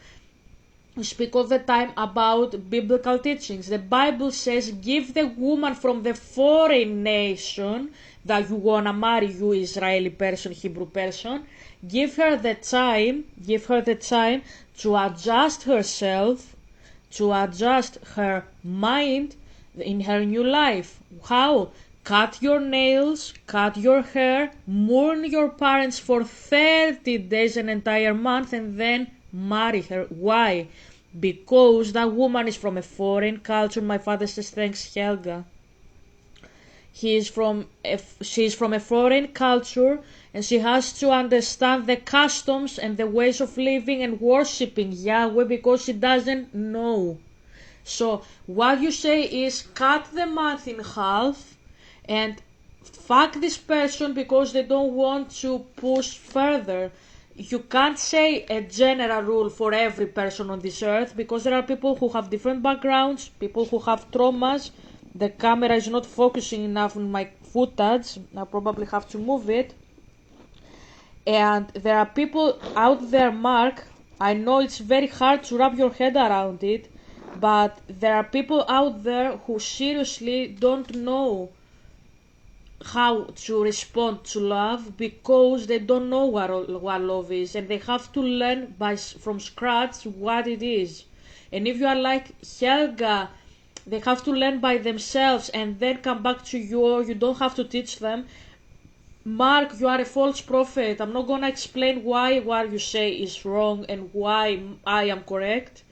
You speak all the time about biblical teachings. The Bible says, give the woman from the foreign nation that you wanna marry, you Israeli person, Hebrew person, give her the time to adjust herself, to adjust her mind in her new life. How? Cut your nails, cut your hair, mourn your parents for 30 days, an entire month, and then marry her. Why? Because that woman is from a foreign culture. My father says, thanks, Helga. She's from a foreign culture, and she has to understand the customs and the ways of living and worshipping Yahweh because she doesn't know. So what you say is cut the month in half and fuck this person because they don't want to push further. You can't say a general rule for every person on this earth because there are people who have different backgrounds, people who have traumas. The camera is not focusing enough on my footage. I probably have to move it. And there are people out there, Mark, I know it's very hard to wrap your head around it, but there are people out there who seriously don't know how to respond to love because they don't know what love is, and they have to learn from scratch what it is. And if you are like Helga, they have to learn by themselves and then come back to you, or you don't have to teach them. Mark, you are a false prophet. I'm not gonna explain why what you say is wrong and why I am correct,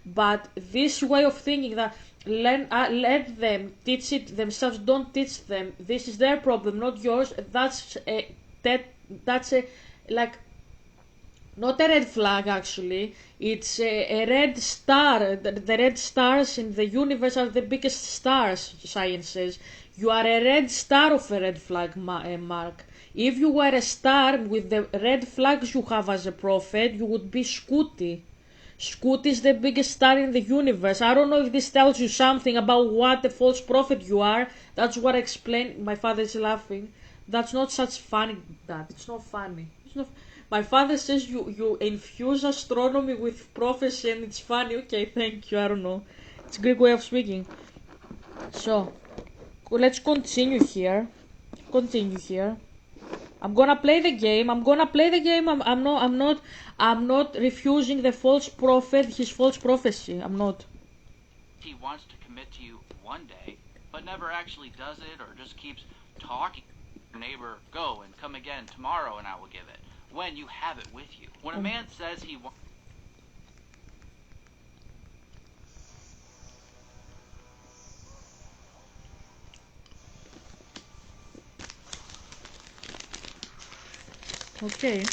but this way of thinking that let them teach it themselves, don't teach them. This is their problem, not yours. That's a like not a red flag actually. It's a red star. The red stars in the universe are the biggest stars, science says. You are a red star of a red flag, Mark. If you were a star with the red flags you have as a prophet, you would be Scooty. Scooty is the biggest star in the universe. I don't know if this tells you something about what a false prophet you are. That's what I explained. My father is laughing. That's not such funny, Dad. It's not funny. It's not. My father says you infuse astronomy with prophecy and it's funny. Okay, thank you. I don't know. It's a Greek way of speaking. So, let's continue here. I'm gonna play the game. I'm not refusing the false prophet, his false prophecy. I'm not. He wants to commit to you one day, but never actually does it, or just keeps talking. Your neighbor, go and come again tomorrow and I will give it, when you have it with you. When a man says he wants... Okay.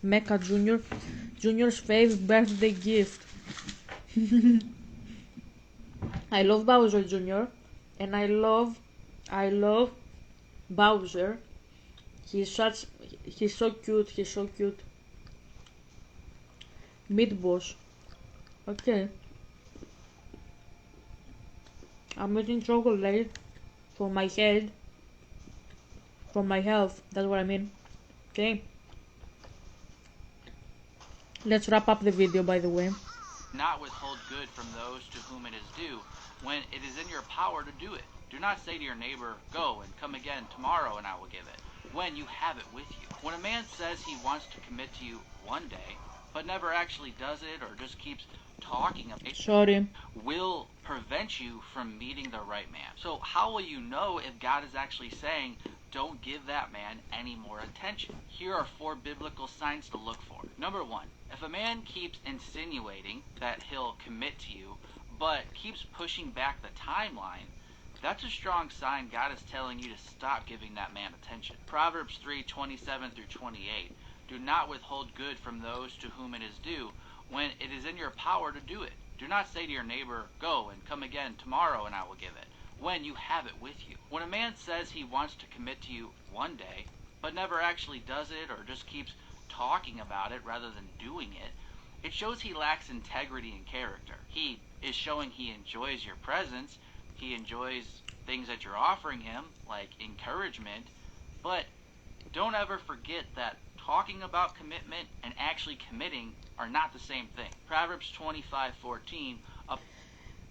Mega Junior's favorite birthday gift. I love Bowser Jr. and I love Bowser. He's so cute. Meatballs. Okay. I'm eating chocolate for my head, for my health. That's what I mean. Okay. Let's wrap up the video, by the way. Not withhold good from those to whom it is due, when it is in your power to do it. Do not say to your neighbor, "Go and come again tomorrow and I will give it," when you have it with you. When a man says he wants to commit to you one day, but never actually does it or just keeps talking about it, Sorry. will prevent you from meeting the right man. So how will you know if God is actually saying, don't give that man any more attention? Here are 4 biblical signs to look for. Number 1, if a man keeps insinuating that he'll commit to you, but keeps pushing back the timeline, that's a strong sign God is telling you to stop giving that man attention. Proverbs 3:27 through 28. Do not withhold good from those to whom it is due, when it is in your power to do it. Do not say to your neighbor, "Go and come again tomorrow and I will give it," when you have it with you. When a man says he wants to commit to you one day, but never actually does it or just keeps talking about it rather than doing it, it shows he lacks integrity and character. He is showing he enjoys your presence, he enjoys things that you're offering him, like encouragement, but don't ever forget that talking about commitment and actually committing are not the same thing. Proverbs 25:14.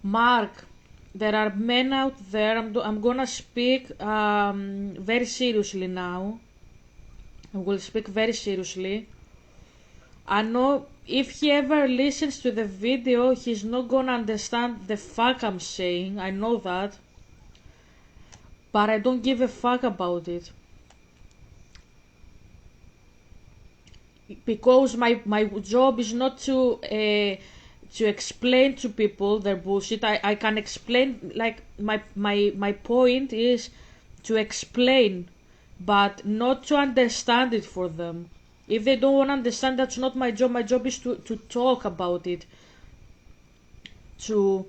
Mark, there are men out there. I'm gonna speak very seriously now. I will speak very seriously. I know if he ever listens to the video, he's not gonna understand the fuck I'm saying. I know that. But I don't give a fuck about it. Because my job is not to explain to people their bullshit. I can explain, like, my point is to explain, but not to understand it for them. If they don't want to understand, that's not my job. My job is to talk about it, to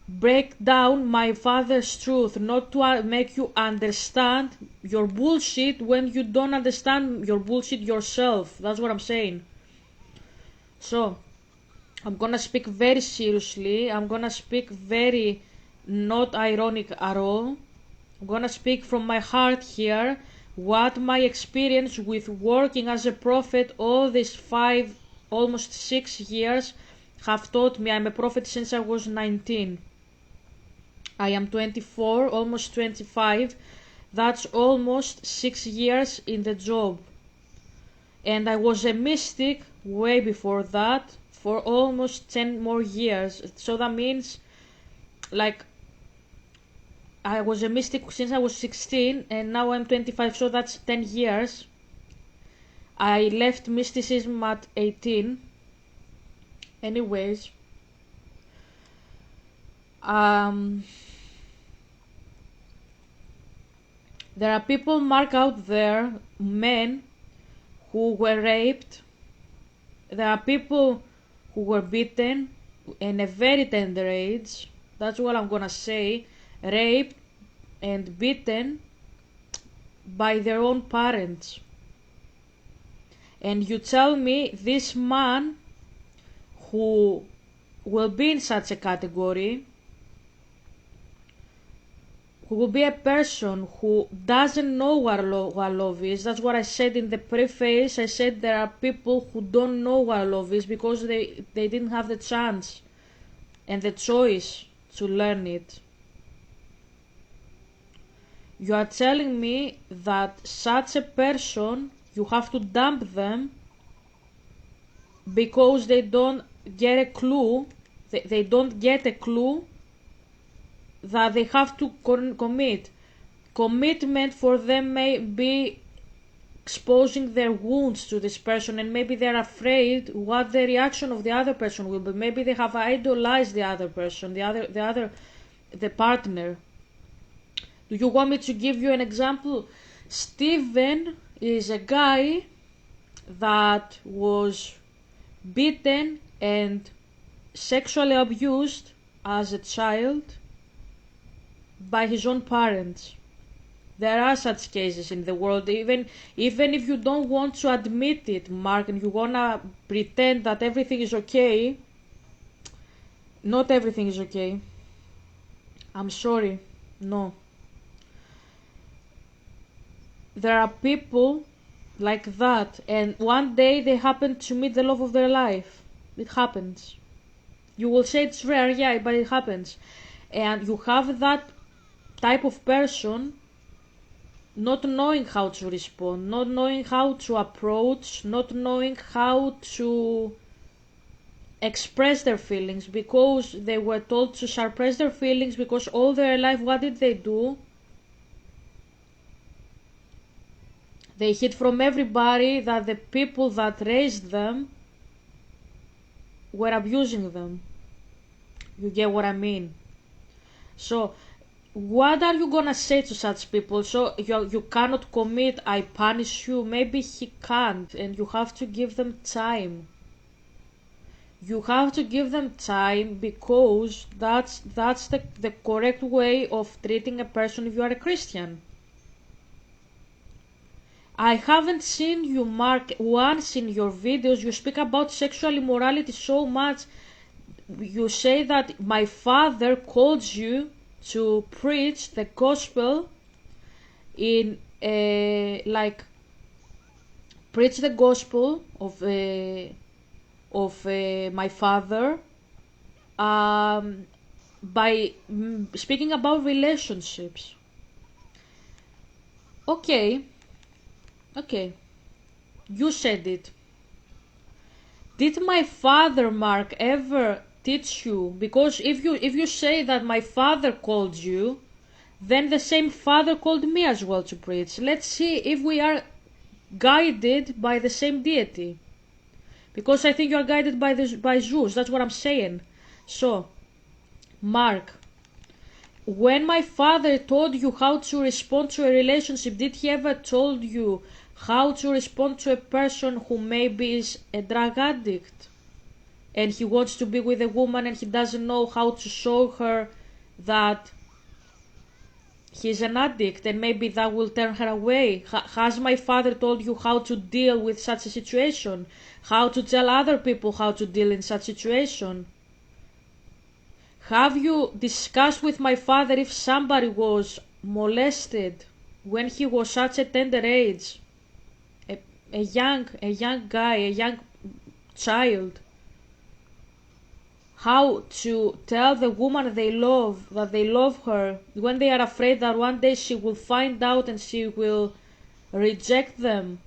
break down my father's truth, not to make you understand your bullshit when you don't understand your bullshit yourself. That's what I'm saying. So, I'm gonna speak very seriously. I'm gonna speak very not ironic at all. I'm gonna speak from my heart here what my experience with working as a prophet all these 5, almost 6 years have taught me. I'm a prophet since I was 19. I am 24, almost 25. That's almost 6 years in the job. And I was a mystic way before that for almost 10 more years. So that means, like, I was a mystic since I was 16 and now I'm 25, so that's 10 years. I left mysticism at 18. Anyways, there are people, Mark, out there, men who were raped. There are people who were beaten in a very tender age. That's what I'm gonna say. Raped and beaten by their own parents. And you tell me this man who will be in such a category, who will be a person who doesn't know what love is. That's what I said in the preface. I said there are people who don't know what love is because they didn't have the chance and the choice to learn it. You are telling me that such a person, you have to dump them because they don't get a clue, they don't get a clue that they have to commit. Commitment for them may be exposing their wounds to this person, and maybe they're afraid what the reaction of the other person will be. Maybe they have idolized the other person, the partner. Do you want me to give you an example? Steven is a guy that was beaten and sexually abused as a child by his own parents. There are such cases in the world, even if you don't want to admit it, Mark, and you wanna pretend that everything is okay. Not everything is okay. I'm sorry. No. There are people like that, and one day they happen to meet the love of their life. It happens. You will say it's rare, yeah, but it happens. And you have that type of person not knowing how to respond, not knowing how to approach, not knowing how to express their feelings because they were told to suppress their feelings because all their life, what did they do? They hid from everybody that the people that raised them were abusing them. You get what I mean? So, what are you gonna say to such people? So, you cannot commit, I punish you. Maybe he can't, and you have to give them time. You have to give them time because that's the correct way of treating a person if you are a Christian. I haven't seen you, Mark, once in your videos. You speak about sexual immorality so much. You say that my father called you to preach the gospel in like preach the gospel of my father by speaking about relationships. Okay, okay, you said it. Did my father, Mark, ever teach you? Because if you say that my father called you, then the same father called me as well to preach. Let's see if we are guided by the same deity. Because I think you are guided by Zeus. That's what I'm saying. So, Mark, when my father told you how to respond to a relationship, did he ever told you how to respond to a person who maybe is a drug addict and he wants to be with a woman and he doesn't know how to show her that he's an addict and maybe that will turn her away? Has my father told you how to deal with such a situation? How to tell other people how to deal in such situation? Have you discussed with my father if somebody was molested when he was such a tender age? A young guy, a young child. How to tell the woman they love that they love her when they are afraid that one day she will find out and she will reject them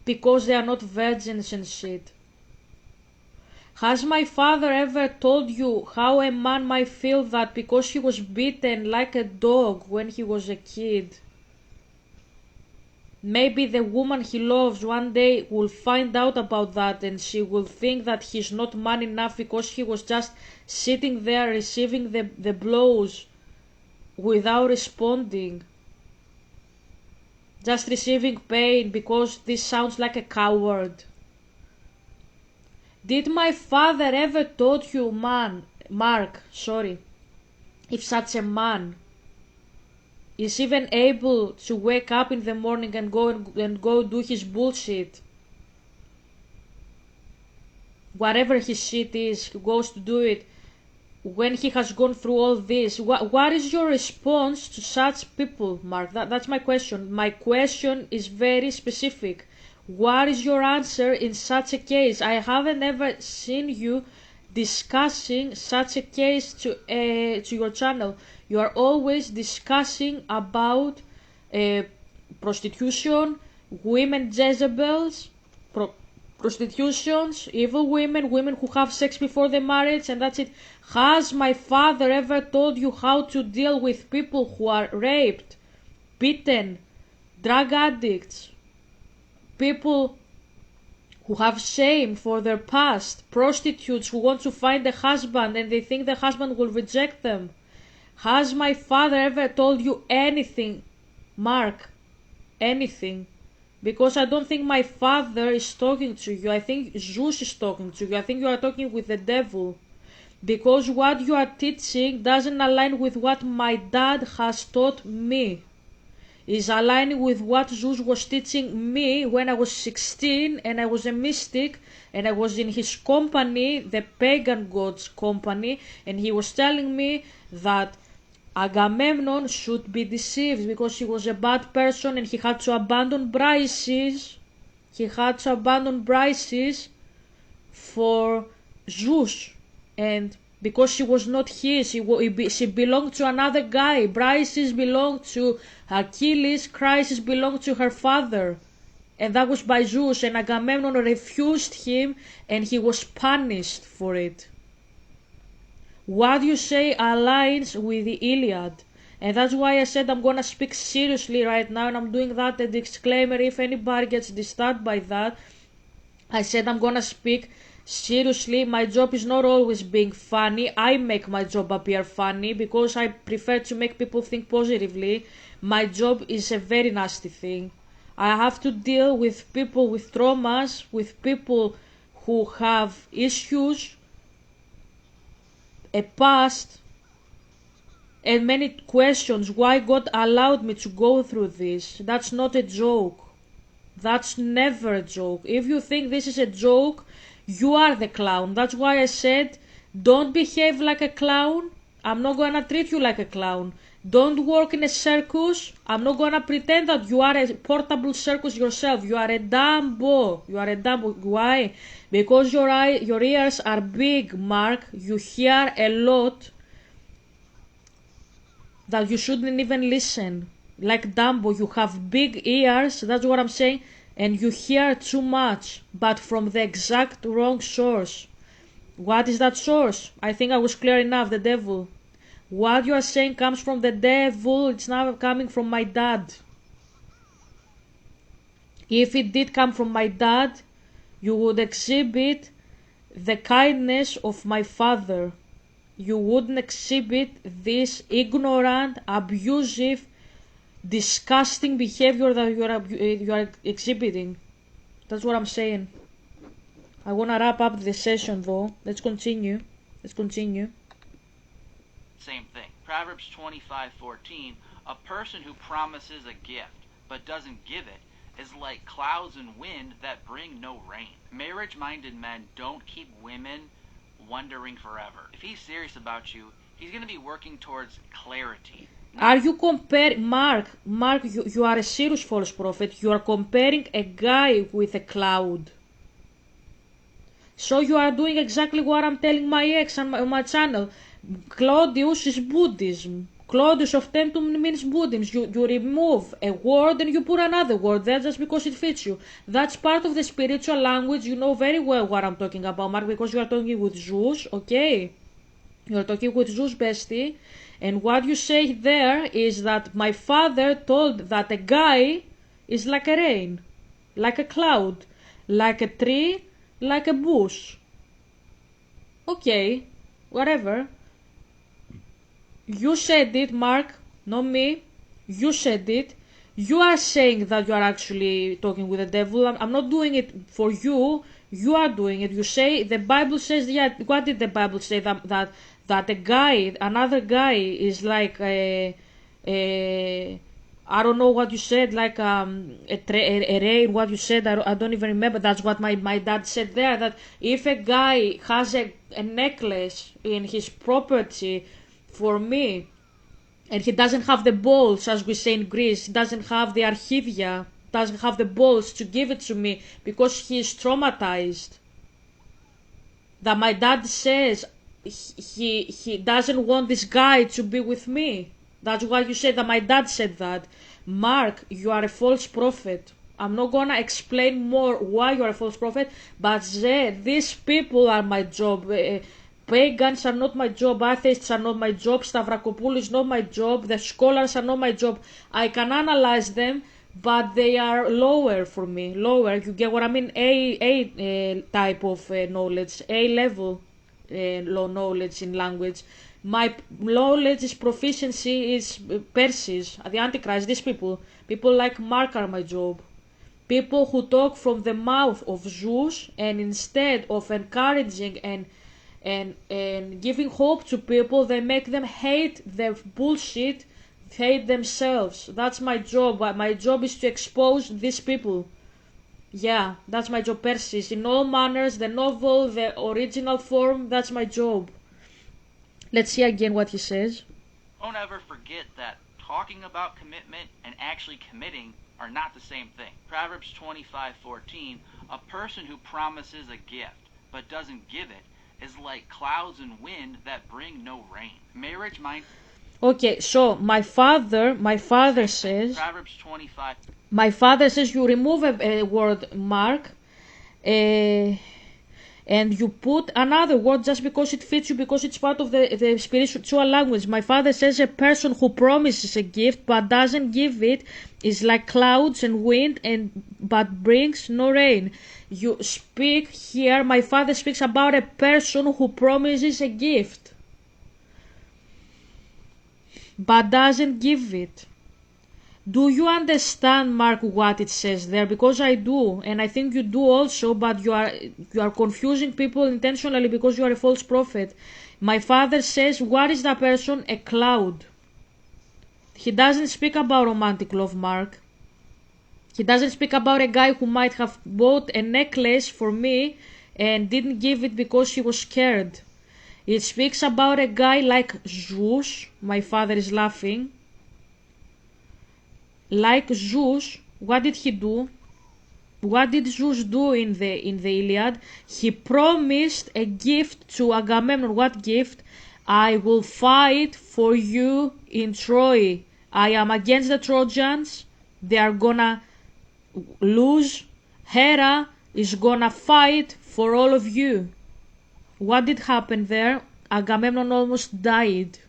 because they are not virgins and shit. Has my father ever told you how a man might feel that because he was beaten like a dog when he was a kid, maybe the woman he loves one day will find out about that and she will think that he's not man enough because he was just sitting there receiving the blows without responding, just receiving pain because this sounds like a coward? Did my father ever told you, Mark, if such a man is even able to wake up in the morning and go do his bullshit, whatever his shit is, he goes to do it, when he has gone through all this? What is your response to such people, Mark? That's my question. My question is very specific. What is your answer in such a case? I haven't ever seen you discussing such a case to your channel. You are always discussing about prostitution, women Jezebels, prostitutions, evil women, women who have sex before the marriage, and that's it. Has my father ever told you how to deal with people who are raped, beaten, drug addicts, people who have shame for their past, prostitutes who want to find a husband and they think the husband will reject them? Has my father ever told you anything, Mark? Anything? Because I don't think my father is talking to you. I think Zeus is talking to you. I think you are talking with the devil. because what you are teaching doesn't align with what my dad has taught me. Is aligning with what Zeus was teaching me when I was 16 and I was a mystic and I was in his company, the pagan god's company, and he was telling me that Agamemnon should be deceived because he was a bad person and he had to abandon Briseis. He had to abandon Briseis for Zeus, and because she was not his, she belonged to another guy. Briseis belonged to Achilles, Chryses belonged to her father, and that was by Zeus, and Agamemnon refused him and he was punished for it. What you say aligns with the Iliad, and that's why I said I'm gonna speak seriously right now, and I'm doing that a disclaimer if anybody gets disturbed by that. I said I'm gonna speak seriously. My job is not always being funny. I make my job appear funny because I prefer to make people think positively. My job is a very nasty thing. I have to deal with people with traumas, with people who have issues, a past, and many questions why God allowed me to go through this. That's not a joke. That's never a joke. If you think this is a joke, you are the clown. That's why I said, don't behave like a clown. I'm not gonna treat you like a clown. Don't work in a circus. I'm not gonna pretend that you are a portable circus yourself. You are a Dumbo. You are a Dumbo. Why? Because your ears are big, Mark. You hear a lot that you shouldn't even listen. Like Dumbo, you have big ears, that's what I'm saying, and you hear too much, but from the exact wrong source. What is that source? I think I was clear enough, the devil. What you are saying comes from the devil, it's not coming from my dad. If it did come from my dad, you would exhibit the kindness of my father. You wouldn't exhibit this ignorant, abusive, disgusting behavior that you are exhibiting. That's what I'm saying. I want to wrap up the session though. Let's continue. Same thing. Proverbs 25:14, a person who promises a gift but doesn't give it is like clouds and wind that bring no rain. Marriage-minded men don't keep women wondering forever. If he's serious about you, he's going to be working towards clarity. Are you comparing, Mark, you are a serious false prophet. You are comparing a guy with a cloud. So you are doing exactly what I'm telling my ex on my channel. Claudius is Buddhism. Claudius of Tentum means Buddhism. You remove a word and you put another word there just because it fits you. That's part of the spiritual language. You know very well what I'm talking about, Mark, because you are talking with Zeus, okay? You are talking with Zeus, bestie. And what you say there is that my father told that a guy is like a rain, like a cloud, like a tree, like a bush. Okay, whatever. You said it, Mark, not me. You said it. You are saying that you are actually talking with the devil. I'm not doing it for you. You are doing it. You say, the Bible says, yeah, what did the Bible say? That a guy, another guy is like I don't know what you said, like a rain, what you said, I don't even remember. That's what my dad said there, that if a guy has a necklace in his property for me, and he doesn't have the balls, as we say in Greece, he doesn't have the archivia, doesn't have the balls to give it to me because he is traumatized. That my dad says he doesn't want this guy to be with me. That's why you said that my dad said that. Mark, you are a false prophet. I'm not gonna explain more why you are a false prophet, but these people are my job. Pagans are not my job, atheists are not my job, Stavrakopoulou is not my job, the scholars are not my job. I can analyze them, but they are lower for me. Lower, you get what I mean? A type of knowledge, A level low knowledge in language. My knowledge is proficiency is Persis, the Antichrist, these people. People like Mark are my job. People who talk from the mouth of Zeus, and instead of encouraging and giving hope to people, they make them hate their bullshit, hate themselves. That's my job. My job is to expose these people. Yeah, that's my job, Persis. In all manners, the novel, the original form, that's my job. Let's see again what he says. Don't ever forget that talking about commitment and actually committing are not the same thing. Proverbs 25:14, a person who promises a gift but doesn't give it is like clouds and wind that bring no rain. Marriage might... Okay, so my father says... Proverbs 25... My father says you remove a word, Mark, and you put another word just because it fits you, because it's part of the spiritual language. My father says a person who promises a gift but doesn't give it is like clouds and wind but brings no rain. You speak here, my father speaks about a person who promises a gift but doesn't give it. Do you understand, Mark, what it says there? Because I do, and I think you do also, but you are confusing people intentionally because you are a false prophet. My father says, what is that person? A cloud. He doesn't speak about romantic love, Mark. He doesn't speak about a guy who might have bought a necklace for me and didn't give it because he was scared. It speaks about a guy like Zeus. My father is laughing. Like Zeus, what did he do? What did Zeus do in the Iliad? He promised a gift to Agamemnon. What gift? I will fight for you in Troy. I am against the Trojans. They are gonna lose. Hera is gonna fight for all of you. What did happen there? Agamemnon almost died.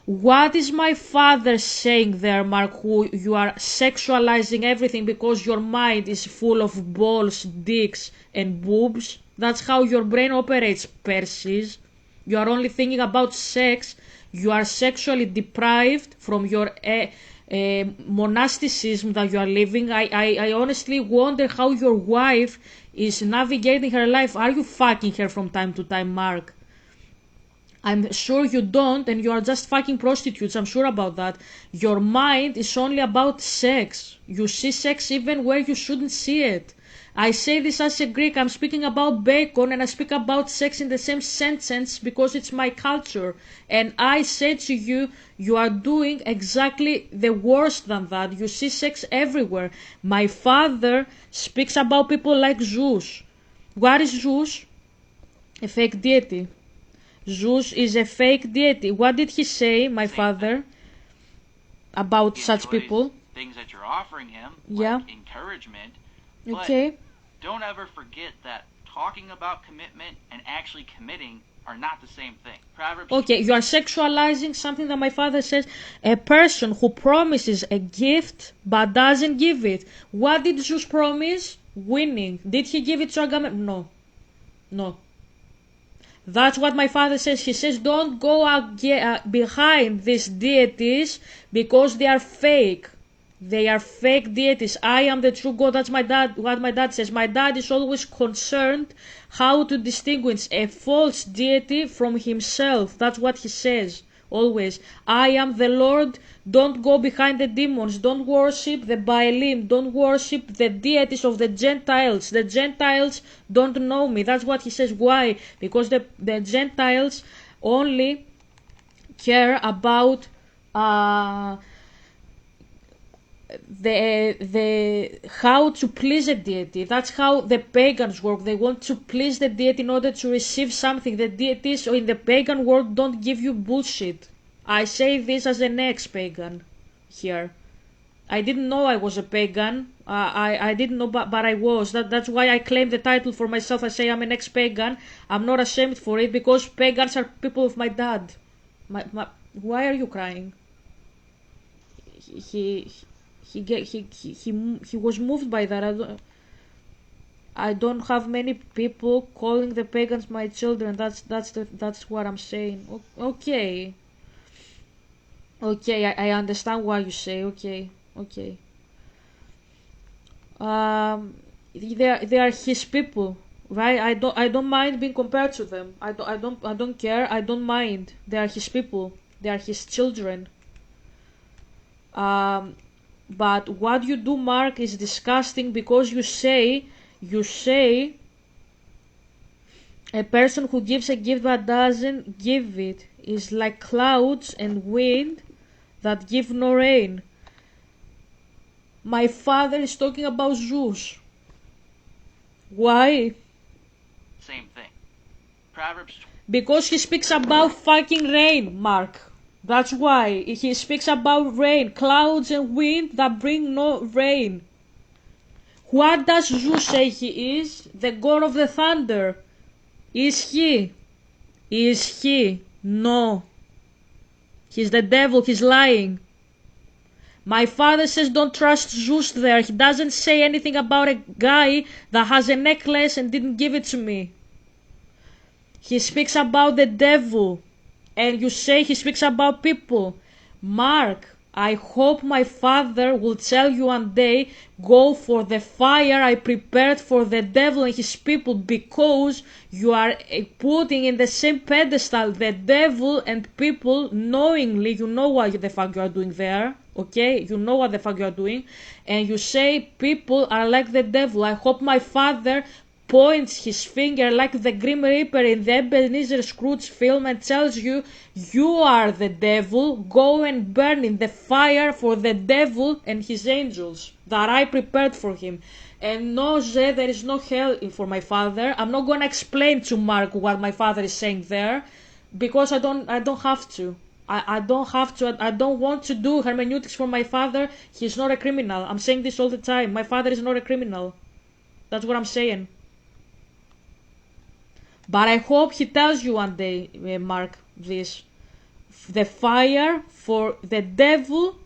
What is my father saying there, Mark, who you are sexualizing everything because your mind is full of balls, dicks, and boobs? That's how your brain operates, Persis. You are only thinking about sex. You are sexually deprived from your monasticism that you are living. I honestly wonder how your wife is navigating her life. Are you fucking her from time to time, Mark? I'm sure you don't, and you are just fucking prostitutes. I'm sure about that. Your mind is only about sex. You see sex even where you shouldn't see it. I say this as a Greek. I'm speaking about bacon, and I speak about sex in the same sentence because it's my culture. And I say to you, you are doing exactly the worst than that. You see sex everywhere. My father speaks about people like Zeus. What is Zeus? A fake deity. Zeus is a fake deity. What did he say, my father, about such people? Things that you're offering him, yeah, like encouragement. Okay. But don't ever forget that talking about commitment and actually committing are not the same thing. Proverbs... Okay, you are sexualizing something that my father says. A person who promises a gift but doesn't give it. What did Zeus promise? Winning. Did he give it to Agamemnon? No. No. That's what my father says. He says, don't go behind these deities because they are fake. They are fake deities. I am the true God. That's my dad. What my dad says. My dad is always concerned how to distinguish a false deity from himself. That's what he says. Always. I am the Lord. Don't go behind the demons. Don't worship the Baalim. Don't worship the deities of the Gentiles. The Gentiles don't know me. That's what he says. Why? Because the Gentiles only care about the how to please a deity. That's how the pagans work. They want to please the deity in order to receive something. The deities in the pagan world don't give you bullshit. I say this as an ex-pagan here. I didn't know I was a pagan. I didn't know, but I was. That's why I claim the title for myself. I say I'm an ex-pagan. I'm not ashamed for it because pagans are people of my dad. Why are you crying? He was moved by that. I don't have many people calling the pagans my children. That's what I'm saying. Okay. Okay, I understand why you say. Okay. They are his people. right? I don't mind being compared to them. I don't care. I don't mind. They are his people. They are his children. Um, but what you do, Mark, is disgusting because you say a person who gives a gift but doesn't give it is like clouds and wind that give no rain. My father is talking about Zeus. Why? Same thing. Proverbs Because he speaks about fucking rain, Mark. That's why. He speaks about rain, clouds and wind that bring no rain. What does Zeus say he is? The god of the thunder. Is he? Is he? No. He's the devil, he's lying. My father says don't trust Zeus there. He doesn't say anything about a guy that has a necklace and didn't give it to me. He speaks about the devil. And you say he speaks about people. Mark, I hope my father will tell you one day, go for the fire I prepared for the devil and his people, because you are putting in the same pedestal the devil and people knowingly. You know what the fuck you are doing there. Okay, you know what the fuck you are doing, and you say people are like the devil. I hope my father points his finger like the Grim Reaper in the Ebenezer Scrooge film and tells you, you are the devil, go and burn in the fire for the devil and his angels that I prepared for him. And no, there is no hell for my father. I'm not gonna explain to Mark what my father is saying there, because I don't have to. I don't have to. I don't want to do hermeneutics for my father. He's not a criminal. I'm saying this all the time. My father is not a criminal. That's what I'm saying. But I hope he tells you one day, Mark, this. The fire for the devil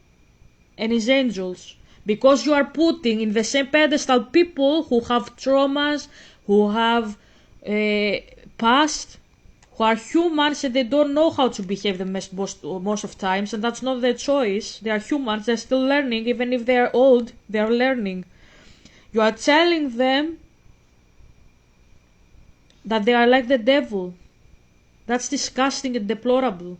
and his angels. Because you are putting in the same pedestal people who have traumas, who have past, who are humans and they don't know how to behave the most of times, and that's not their choice. They are humans, they're still learning. Even if they are old, they are learning. You are telling them that they are like the devil. That's disgusting and deplorable.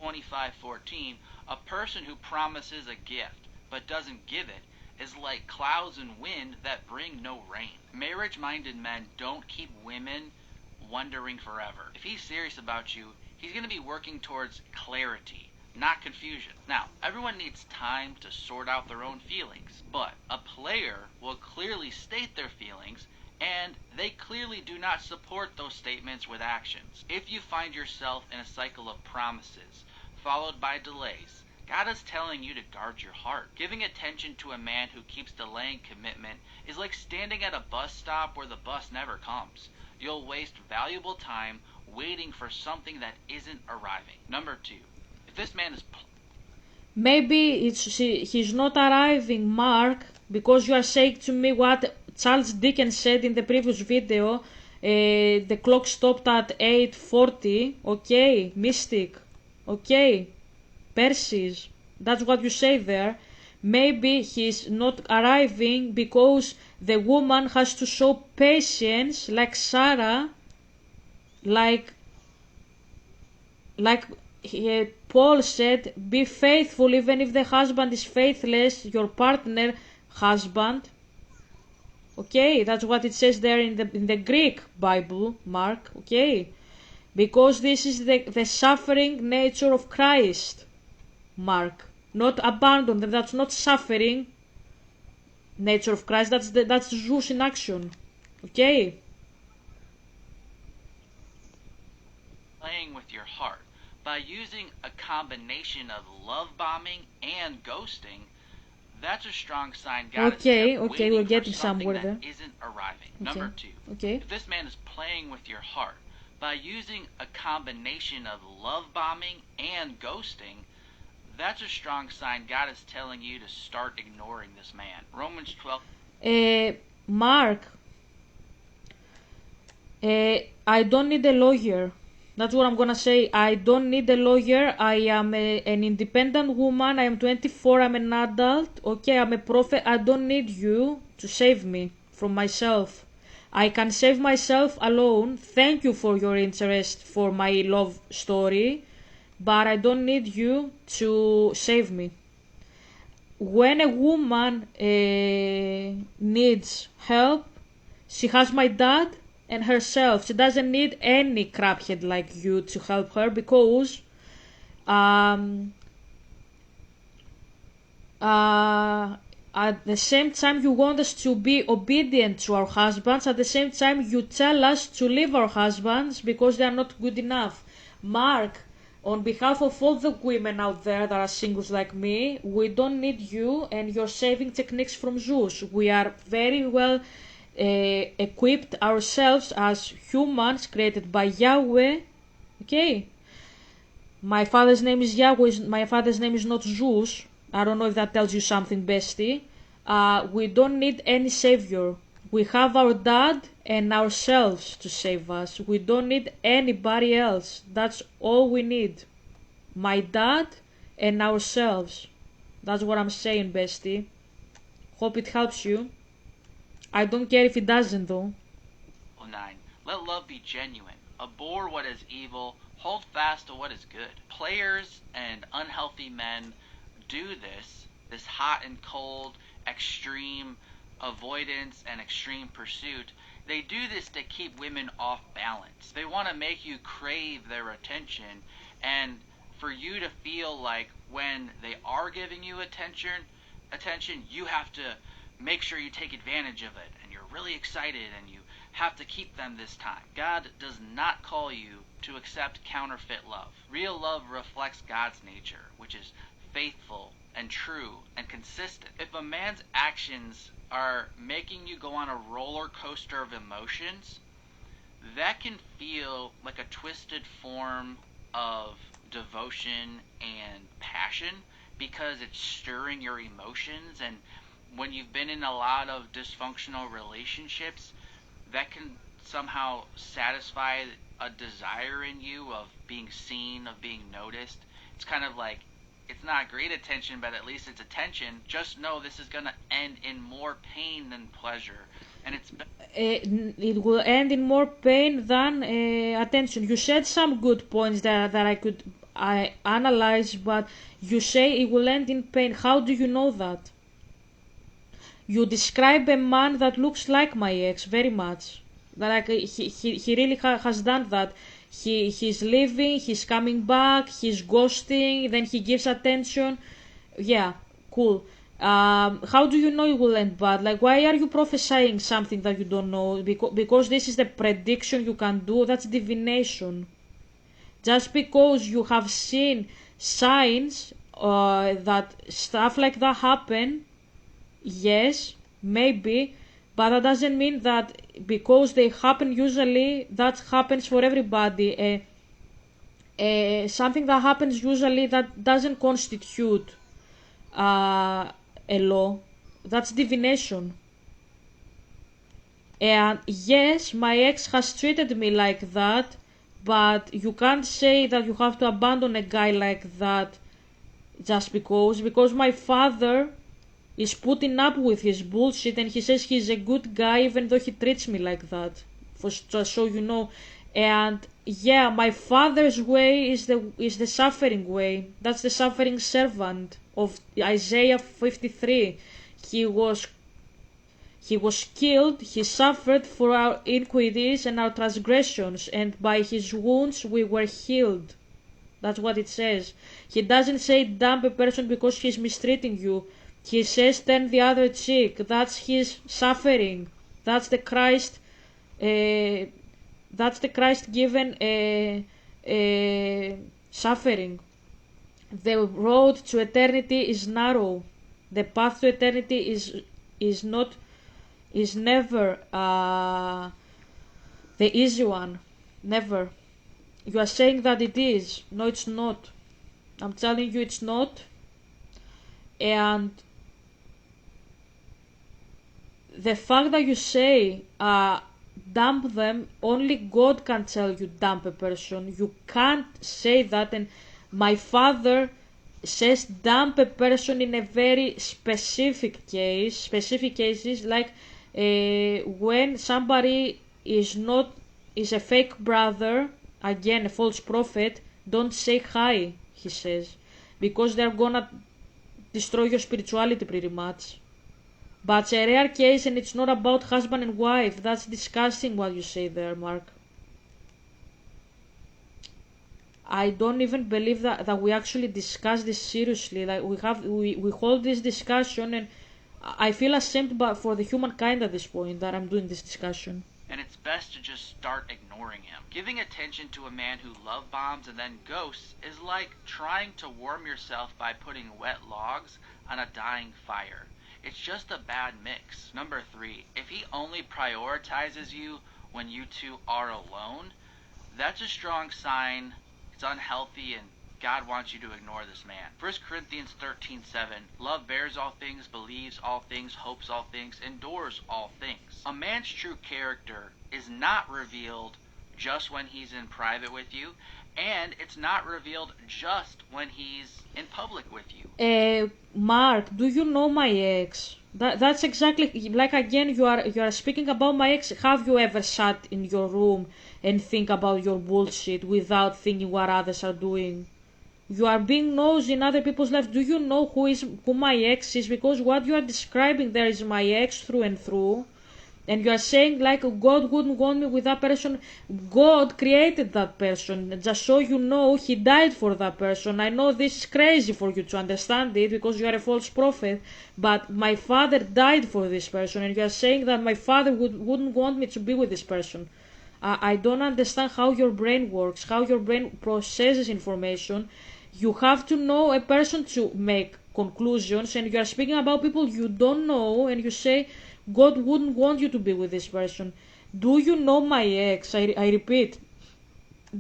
25:14, a person who promises a gift but doesn't give it is like clouds and wind that bring no rain. Marriage-minded men don't keep women wondering forever. If he's serious about you, he's going to be working towards clarity, not confusion. Now, everyone needs time to sort out their own feelings, but a player will clearly state their feelings, and they clearly do not support those statements with actions. If you find yourself in a cycle of promises, followed by delays, God is telling you to guard your heart. Giving attention to a man who keeps delaying commitment is like standing at a bus stop where the bus never comes. You'll waste valuable time waiting for something that isn't arriving. Number 2, if this man is Maybe he's not arriving, Mark, because you are saying to me what Charles Dickens said in the previous video. The clock stopped at 8:40. Okay, Mystic. Okay, Persis. That's what you say there. Maybe he's not arriving because the woman has to show patience, like Sarah, like Paul said, be faithful even if the husband is faithless, your partner husband. Okay, that's what it says there in the Greek Bible, Mark. Okay, because this is the suffering nature of Christ, Mark. Not abandon them. That's not suffering nature of Christ. That's Zeus in action. Okay. playing with your heart by using a combination of love bombing and ghosting, that's a strong sign God Okay, is okay, waiting we're for getting something somewhere that there. isn't arriving. Okay. Number 2, Okay. if this man is playing with your heart by using a combination of love bombing and ghosting, that's a strong sign God is telling you to start ignoring this man. Romans 12. Mark, I don't need a lawyer. That's what I'm gonna say. I don't need a lawyer. I am an independent woman. I am 24. I'm an adult. Okay, I'm a prophet. I don't need you to save me from myself. I can save myself alone. Thank you for your interest for my love story, but I don't need you to save me. When a woman needs help, she has my dad and herself. She doesn't need any craphead like you to help her, because um, at the same time you want us to be obedient to our husbands. At the same time you tell us to leave our husbands because they are not good enough. Mark, on behalf of all the women out there that are singles like me, we don't need you and your saving techniques from Zeus. We are very well equipped ourselves as humans created by Yahweh. Okay? My father's name is Yahweh. My father's name is not Zeus. I don't know if that tells you something, bestie. We don't need any savior. We have our dad and ourselves to save us. We don't need anybody else. That's all we need. My dad and ourselves. That's what I'm saying, bestie. Hope it helps you. I don't care if it doesn't, though. 9. Let love be genuine. Abhor what is evil. Hold fast to what is good. Players and unhealthy men do this hot and cold, extreme avoidance and extreme pursuit. They do this to keep women off balance. They want to make you crave their attention, and for you to feel like when they are giving you attention, you have to make sure you take advantage of it, and you're really excited, and you have to keep them this time. God does not call you to accept counterfeit love. Real love reflects God's nature, which is faithful and true and consistent. If a man's actions are making you go on a roller coaster of emotions, that can feel like a twisted form of devotion and passion, because it's stirring your emotions. And when you've been in a lot of dysfunctional relationships, that can somehow satisfy a desire in you of being seen, of being noticed. It's kind of like, it's not great attention, but at least it's attention. Just know this is going to end in more pain than pleasure. And it will end in more pain than attention. You said some good points that I analyze, but you say it will end in pain. How do you know that? You describe a man that looks like my ex very much. Like he really has done that. He's leaving, he's coming back, he's ghosting, then he gives attention. Yeah, cool. How do you know it will end bad? Like, why are you prophesying something that you don't know? Because this is the prediction you can do. That's divination. Just because you have seen signs that stuff like that happen, yes, maybe, but that doesn't mean that because they happen usually, that happens for everybody. Something that happens usually, that doesn't constitute a law. That's divination. And yes, my ex has treated me like that, but you can't say that you have to abandon a guy like that just because my father is putting up with his bullshit, and he says he's a good guy even though he treats me like that. Just so you know. And yeah, my father's way is the suffering way. That's the suffering servant of Isaiah 53. He was killed, he suffered for our iniquities and our transgressions, and by his wounds we were healed. That's what it says. He doesn't say dump a person because he's mistreating you. He says turn the other cheek. That's his suffering. That's the Christ. That's the Christ given suffering. The road to eternity is narrow. The path to eternity is never the easy one. Never. You are saying that it is. No, it's not. I'm telling you, it's not. And the fact that you say dump them, only God can tell you dump a person. You can't say that. And my father says dump a person in a very specific cases, like When somebody is a fake brother, again a false prophet, don't say hi, he says, because they're gonna destroy your spirituality pretty much. But it's a rare case and it's not about husband and wife. That's disgusting what you say there, Mark. I don't even believe that we actually discuss this seriously. Like we hold this discussion, and I feel ashamed for the humankind at this point that I'm doing this discussion. And it's best to just start ignoring him. Giving attention to a man who love bombs and then ghosts is like trying to warm yourself by putting wet logs on a dying fire. It's just a bad mix. Number 3, if he only prioritizes you when you two are alone, that's a strong sign it's unhealthy and God wants you to ignore this man. 1 Corinthians 13:7, love bears all things, believes all things, hopes all things, endures all things. A man's true character is not revealed just when he's in private with you, and it's not revealed just when he's in public with you. Mark, do you know my ex? That's exactly like, again, you are speaking about my ex. Have you ever sat in your room and think about your bullshit without thinking what others are doing? You are being nosy in other people's lives. Do you know who my ex is? Because what you are describing there is my ex through and through. And you are saying like God wouldn't want me with that person. God created that person. Just so you know, he died for that person. I know this is crazy for you to understand it because you are a false prophet. But my father died for this person. And you are saying that my father wouldn't want me to be with this person. I don't understand how your brain works, how your brain processes information. You have to know a person to make conclusions, and you are speaking about people you don't know, and you say God wouldn't want you to be with this person. Do you know my ex? I repeat,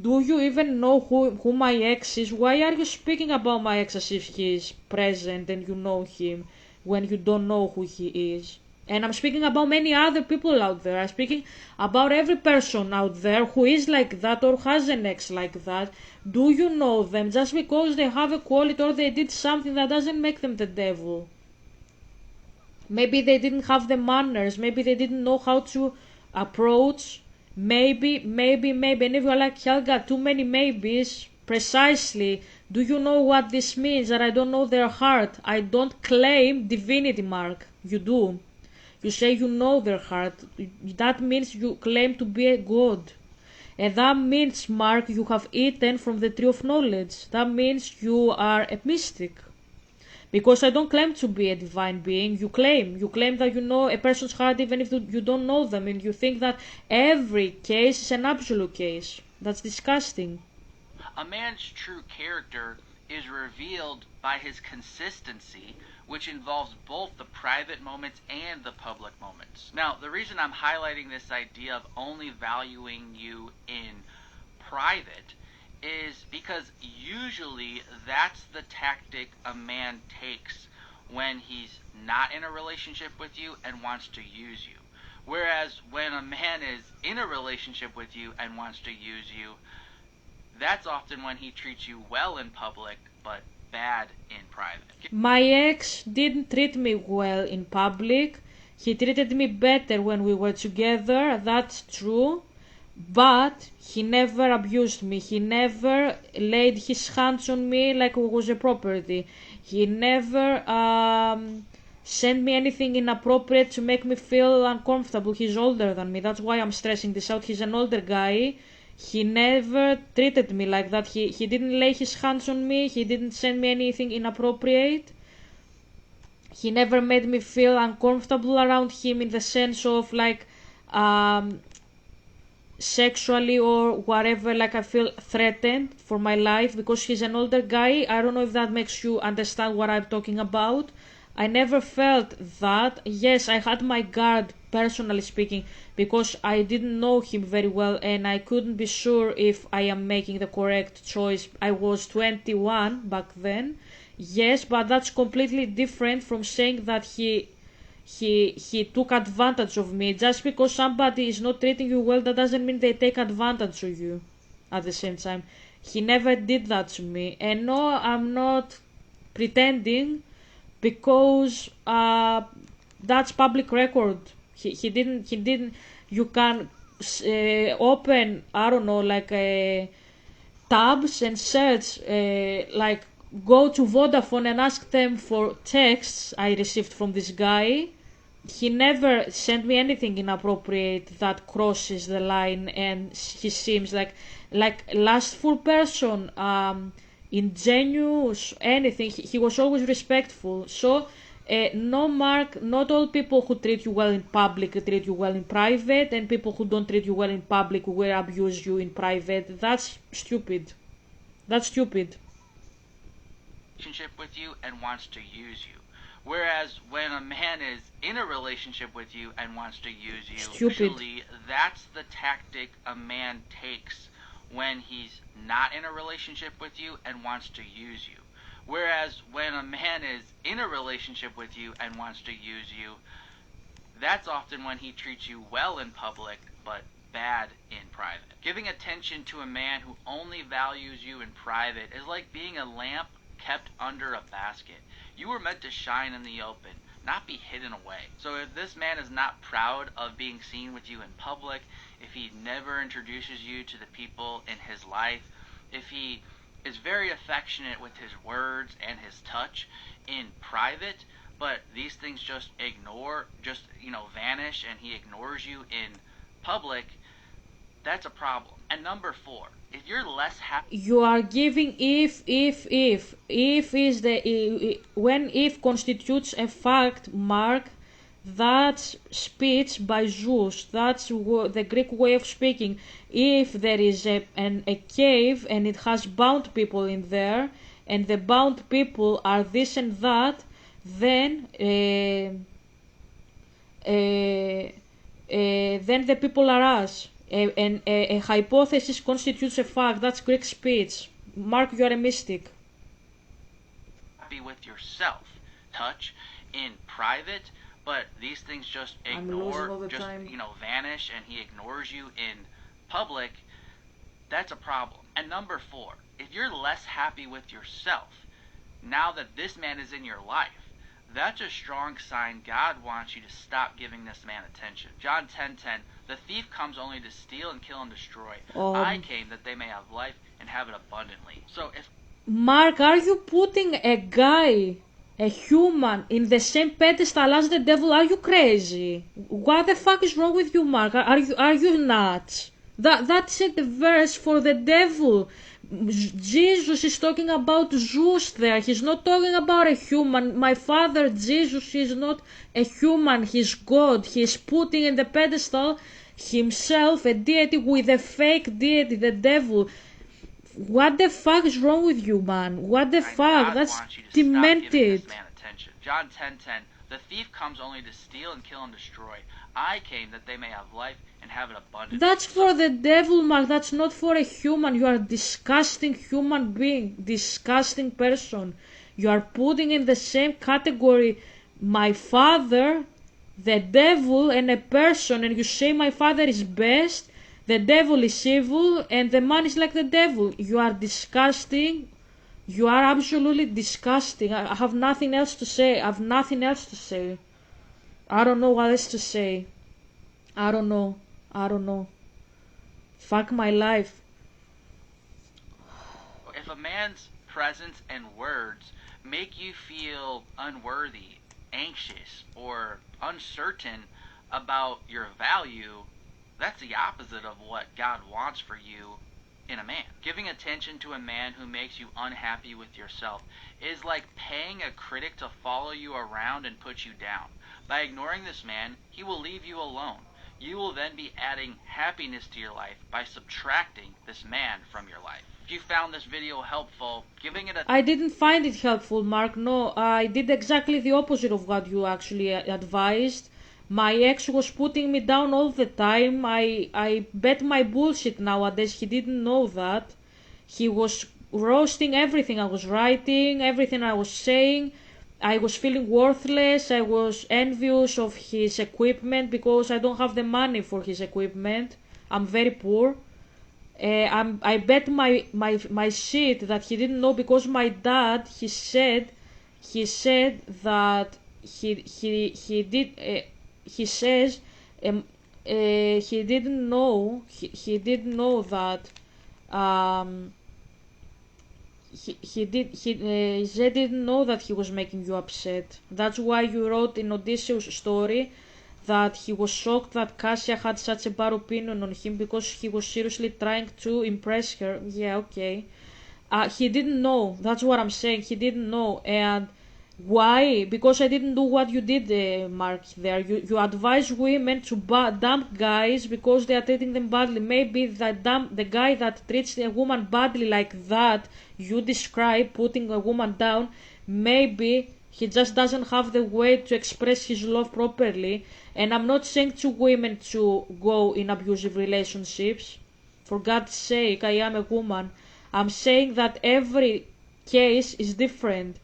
do you even know who my ex is? Why are you speaking about my ex as if he is present and you know him when you don't know who he is? And I'm speaking about many other people out there. I'm speaking about every person out there who is like that or has an ex like that. Do you know them? Just because they have a quality or they did something, that doesn't make them the devil. Maybe they didn't have the manners. Maybe they didn't know how to approach. Maybe. And if you're like, Helga, too many maybes. Precisely. Do you know what this means? That I don't know their heart. I don't claim divinity, Mark. You do. You say you know their heart. That means you claim to be a god. And that means, Mark, you have eaten from the tree of knowledge. That means you are a mystic. Because I don't claim to be a divine being. You claim that you know a person's heart even if you don't know them. And you think that every case is an absolute case. That's disgusting. A man's true character is revealed by his consistency, which involves both the private moments and the public moments. Now, the reason I'm highlighting this idea of only valuing you in private is because usually that's the tactic a man takes when he's not in a relationship with you and wants to use you. Whereas when a man is in a relationship with you and wants to use you, that's often when he treats you well in public, but bad in private. My ex didn't treat me well in public. He treated me better when we were together, that's true. But he never abused me. He never laid his hands on me like it was a property. He never sent me anything inappropriate to make me feel uncomfortable. He's older than me. That's why I'm stressing this out. He's an older guy. He never treated me like that. He didn't lay his hands on me. He didn't send me anything inappropriate. He never made me feel uncomfortable around him in the sense of like sexually or whatever, like I feel threatened for my life because he's an older guy. I don't know if that makes you understand what I'm talking about. I never felt that. Yes, I had my guard, personally speaking, because I didn't know him very well and I couldn't be sure if I am making the correct choice. I was 21 back then. Yes, but that's completely different from saying that he took advantage of me. Just because somebody is not treating you well, that doesn't mean they take advantage of you at the same time. He never did that to me. And no, I'm not pretending because that's public record. He didn't. You can open, I don't know, like tabs and search, like go to Vodafone and ask them for texts I received from this guy. He never sent me anything inappropriate that crosses the line, and he seems like lustful person, ingenuous, anything. He was always respectful. So no, Mark, not all people who treat you well in public treat you well in private, and people who don't treat you well in public will abuse you in private. That's stupid. That's stupid. Relationship with you and wants to use you. Whereas when a man is in a relationship with you and wants to use you, Stupid. usually that's the tactic a man takes when he's not in a relationship with you and wants to use you. Whereas when a man is in a relationship with you and wants to use you, that's often when he treats you well in public but bad in private. Giving attention to a man who only values you in private is like being a lamp kept under a basket. You were meant to shine in the open, not be hidden away. So if this man is not proud of being seen with you in public, if he never introduces you to the people in his life, if he is very affectionate with his words and his touch in private, but these things just vanish, and he ignores you in public, that's a problem. And number 4, if you're less happy, You are giving if is the when if constitutes a fact, Mark. That's speech by Zeus. That's the Greek way of speaking. If there is a cave and it has bound people in there, and the bound people are this and that, then then the people are us. And a hypothesis constitutes a fact. That's Greek speech. Mark, you are a mystic. with yourself, touch in private, but these things just I'm losing all the time. vanish, and he ignores you in public, that's a problem. And number 4, if you're less happy with yourself now that this man is in your life, that's a strong sign God wants you to stop giving this man attention. John 10:10, the thief comes only to steal and kill and destroy. I came that they may have life and have it abundantly. So if Mark, are you putting a guy, a human, in the same pedestal as the devil? Are you crazy? What the fuck is wrong with you, Mark? Are you nuts? That's the verse for the devil. Jesus is talking about Zeus there. He's not talking about a human. My father Jesus is not a human. He's God. He's putting in the pedestal himself, a deity, with a fake deity, the devil. What the fuck is wrong with you, man? What the fuck? That's demented. John 10:10, the thief comes only to steal and kill and destroy. I came that they may have life and have it abundantly. That's for the devil, Mark. That's not for a human. You are a disgusting human being, disgusting person. You are putting in the same category my father, the devil, and a person, and you say my father is best, the devil is evil, and the man is like the devil. You are disgusting. You are absolutely disgusting. I have nothing else to say. I have nothing else to say. I don't know what else to say. I don't know. Fuck my life. If a man's presence and words make you feel unworthy, anxious, or uncertain about your value, that's the opposite of what God wants for you in a man. Giving attention to a man who makes you unhappy with yourself is like paying a critic to follow you around and put you down. By ignoring this man, he will leave you alone. You will then be adding happiness to your life by subtracting this man from your life. If you found this video helpful, giving it a... I didn't find it helpful, Mark. No, I did exactly the opposite of what you actually advised. My ex was putting me down all the time. I bet my bullshit nowadays. He didn't know that. He was roasting everything I was writing, everything I was saying. I was feeling worthless. I was envious of his equipment because I don't have the money for his equipment. I'm very poor. I bet my shit that he didn't know, because my dad, he said that he says Um, he didn't know. He didn't know that. Um, Zed didn't know that he was making you upset. That's why you wrote in Odysseus' story that he was shocked that Cassia had such a bad opinion on him because he was seriously trying to impress her. Yeah, okay. He didn't know. That's what I'm saying. He didn't know. And why? Because I didn't do what you did, Mark. There, you advise women to dump guys because they are treating them badly. Maybe the guy that treats a woman badly like that you describe, putting a woman down, maybe he just doesn't have the way to express his love properly. And I'm not saying to women to go in abusive relationships. For God's sake, I am a woman. I'm saying that every case is different.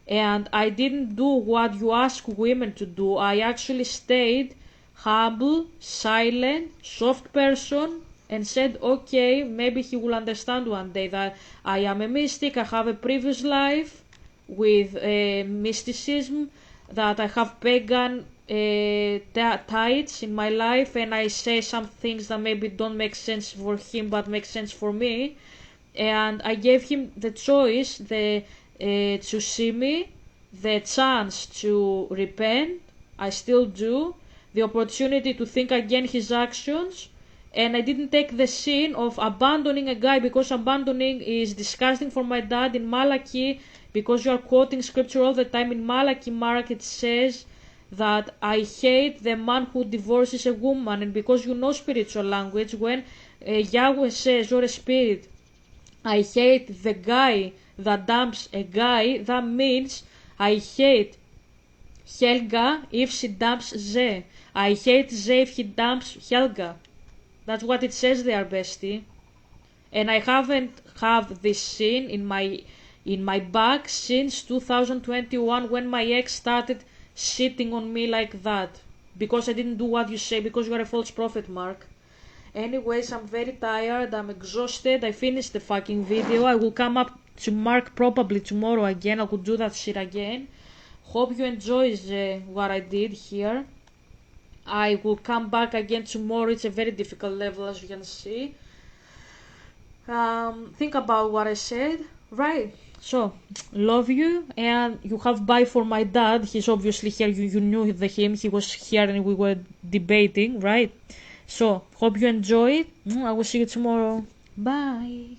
And I didn't do what you ask women to do. I actually stayed humble, silent, soft person and said, okay, maybe he will understand one day that I am a mystic, I have a previous life with mysticism, that I have pagan tides in my life, and I say some things that maybe don't make sense for him but make sense for me. And I gave him the choice, to see me, the chance to repent. I still do, the opportunity to think again his actions, and I didn't take the sin of abandoning a guy, because abandoning is disgusting for my dad. In Malachi, because you are quoting scripture all the time, in Malachi, Mark, it says that I hate the man who divorces a woman. And because you know spiritual language, when Yahweh says, or a spirit, I hate the guy that dumps a guy, that means I hate Helga if she dumps Ze. I hate Ze if he dumps Helga. That's what it says there, bestie. And I haven't have this sin in my back since 2021, when my ex started shitting on me like that. Because I didn't do what you say, because you are a false prophet, Mark. Anyways, I'm very tired, I'm exhausted, I finished the fucking video. I will come up to Mark probably tomorrow again, I will do that shit again. Hope you enjoy what I did here. I will come back again tomorrow. It's a very difficult level, as you can see. Think about what I said. Right. So, love you, and you have bye for my dad. He's obviously here. You knew him. He was here and we were debating, right? So, hope you enjoy it. I will see you tomorrow. Bye.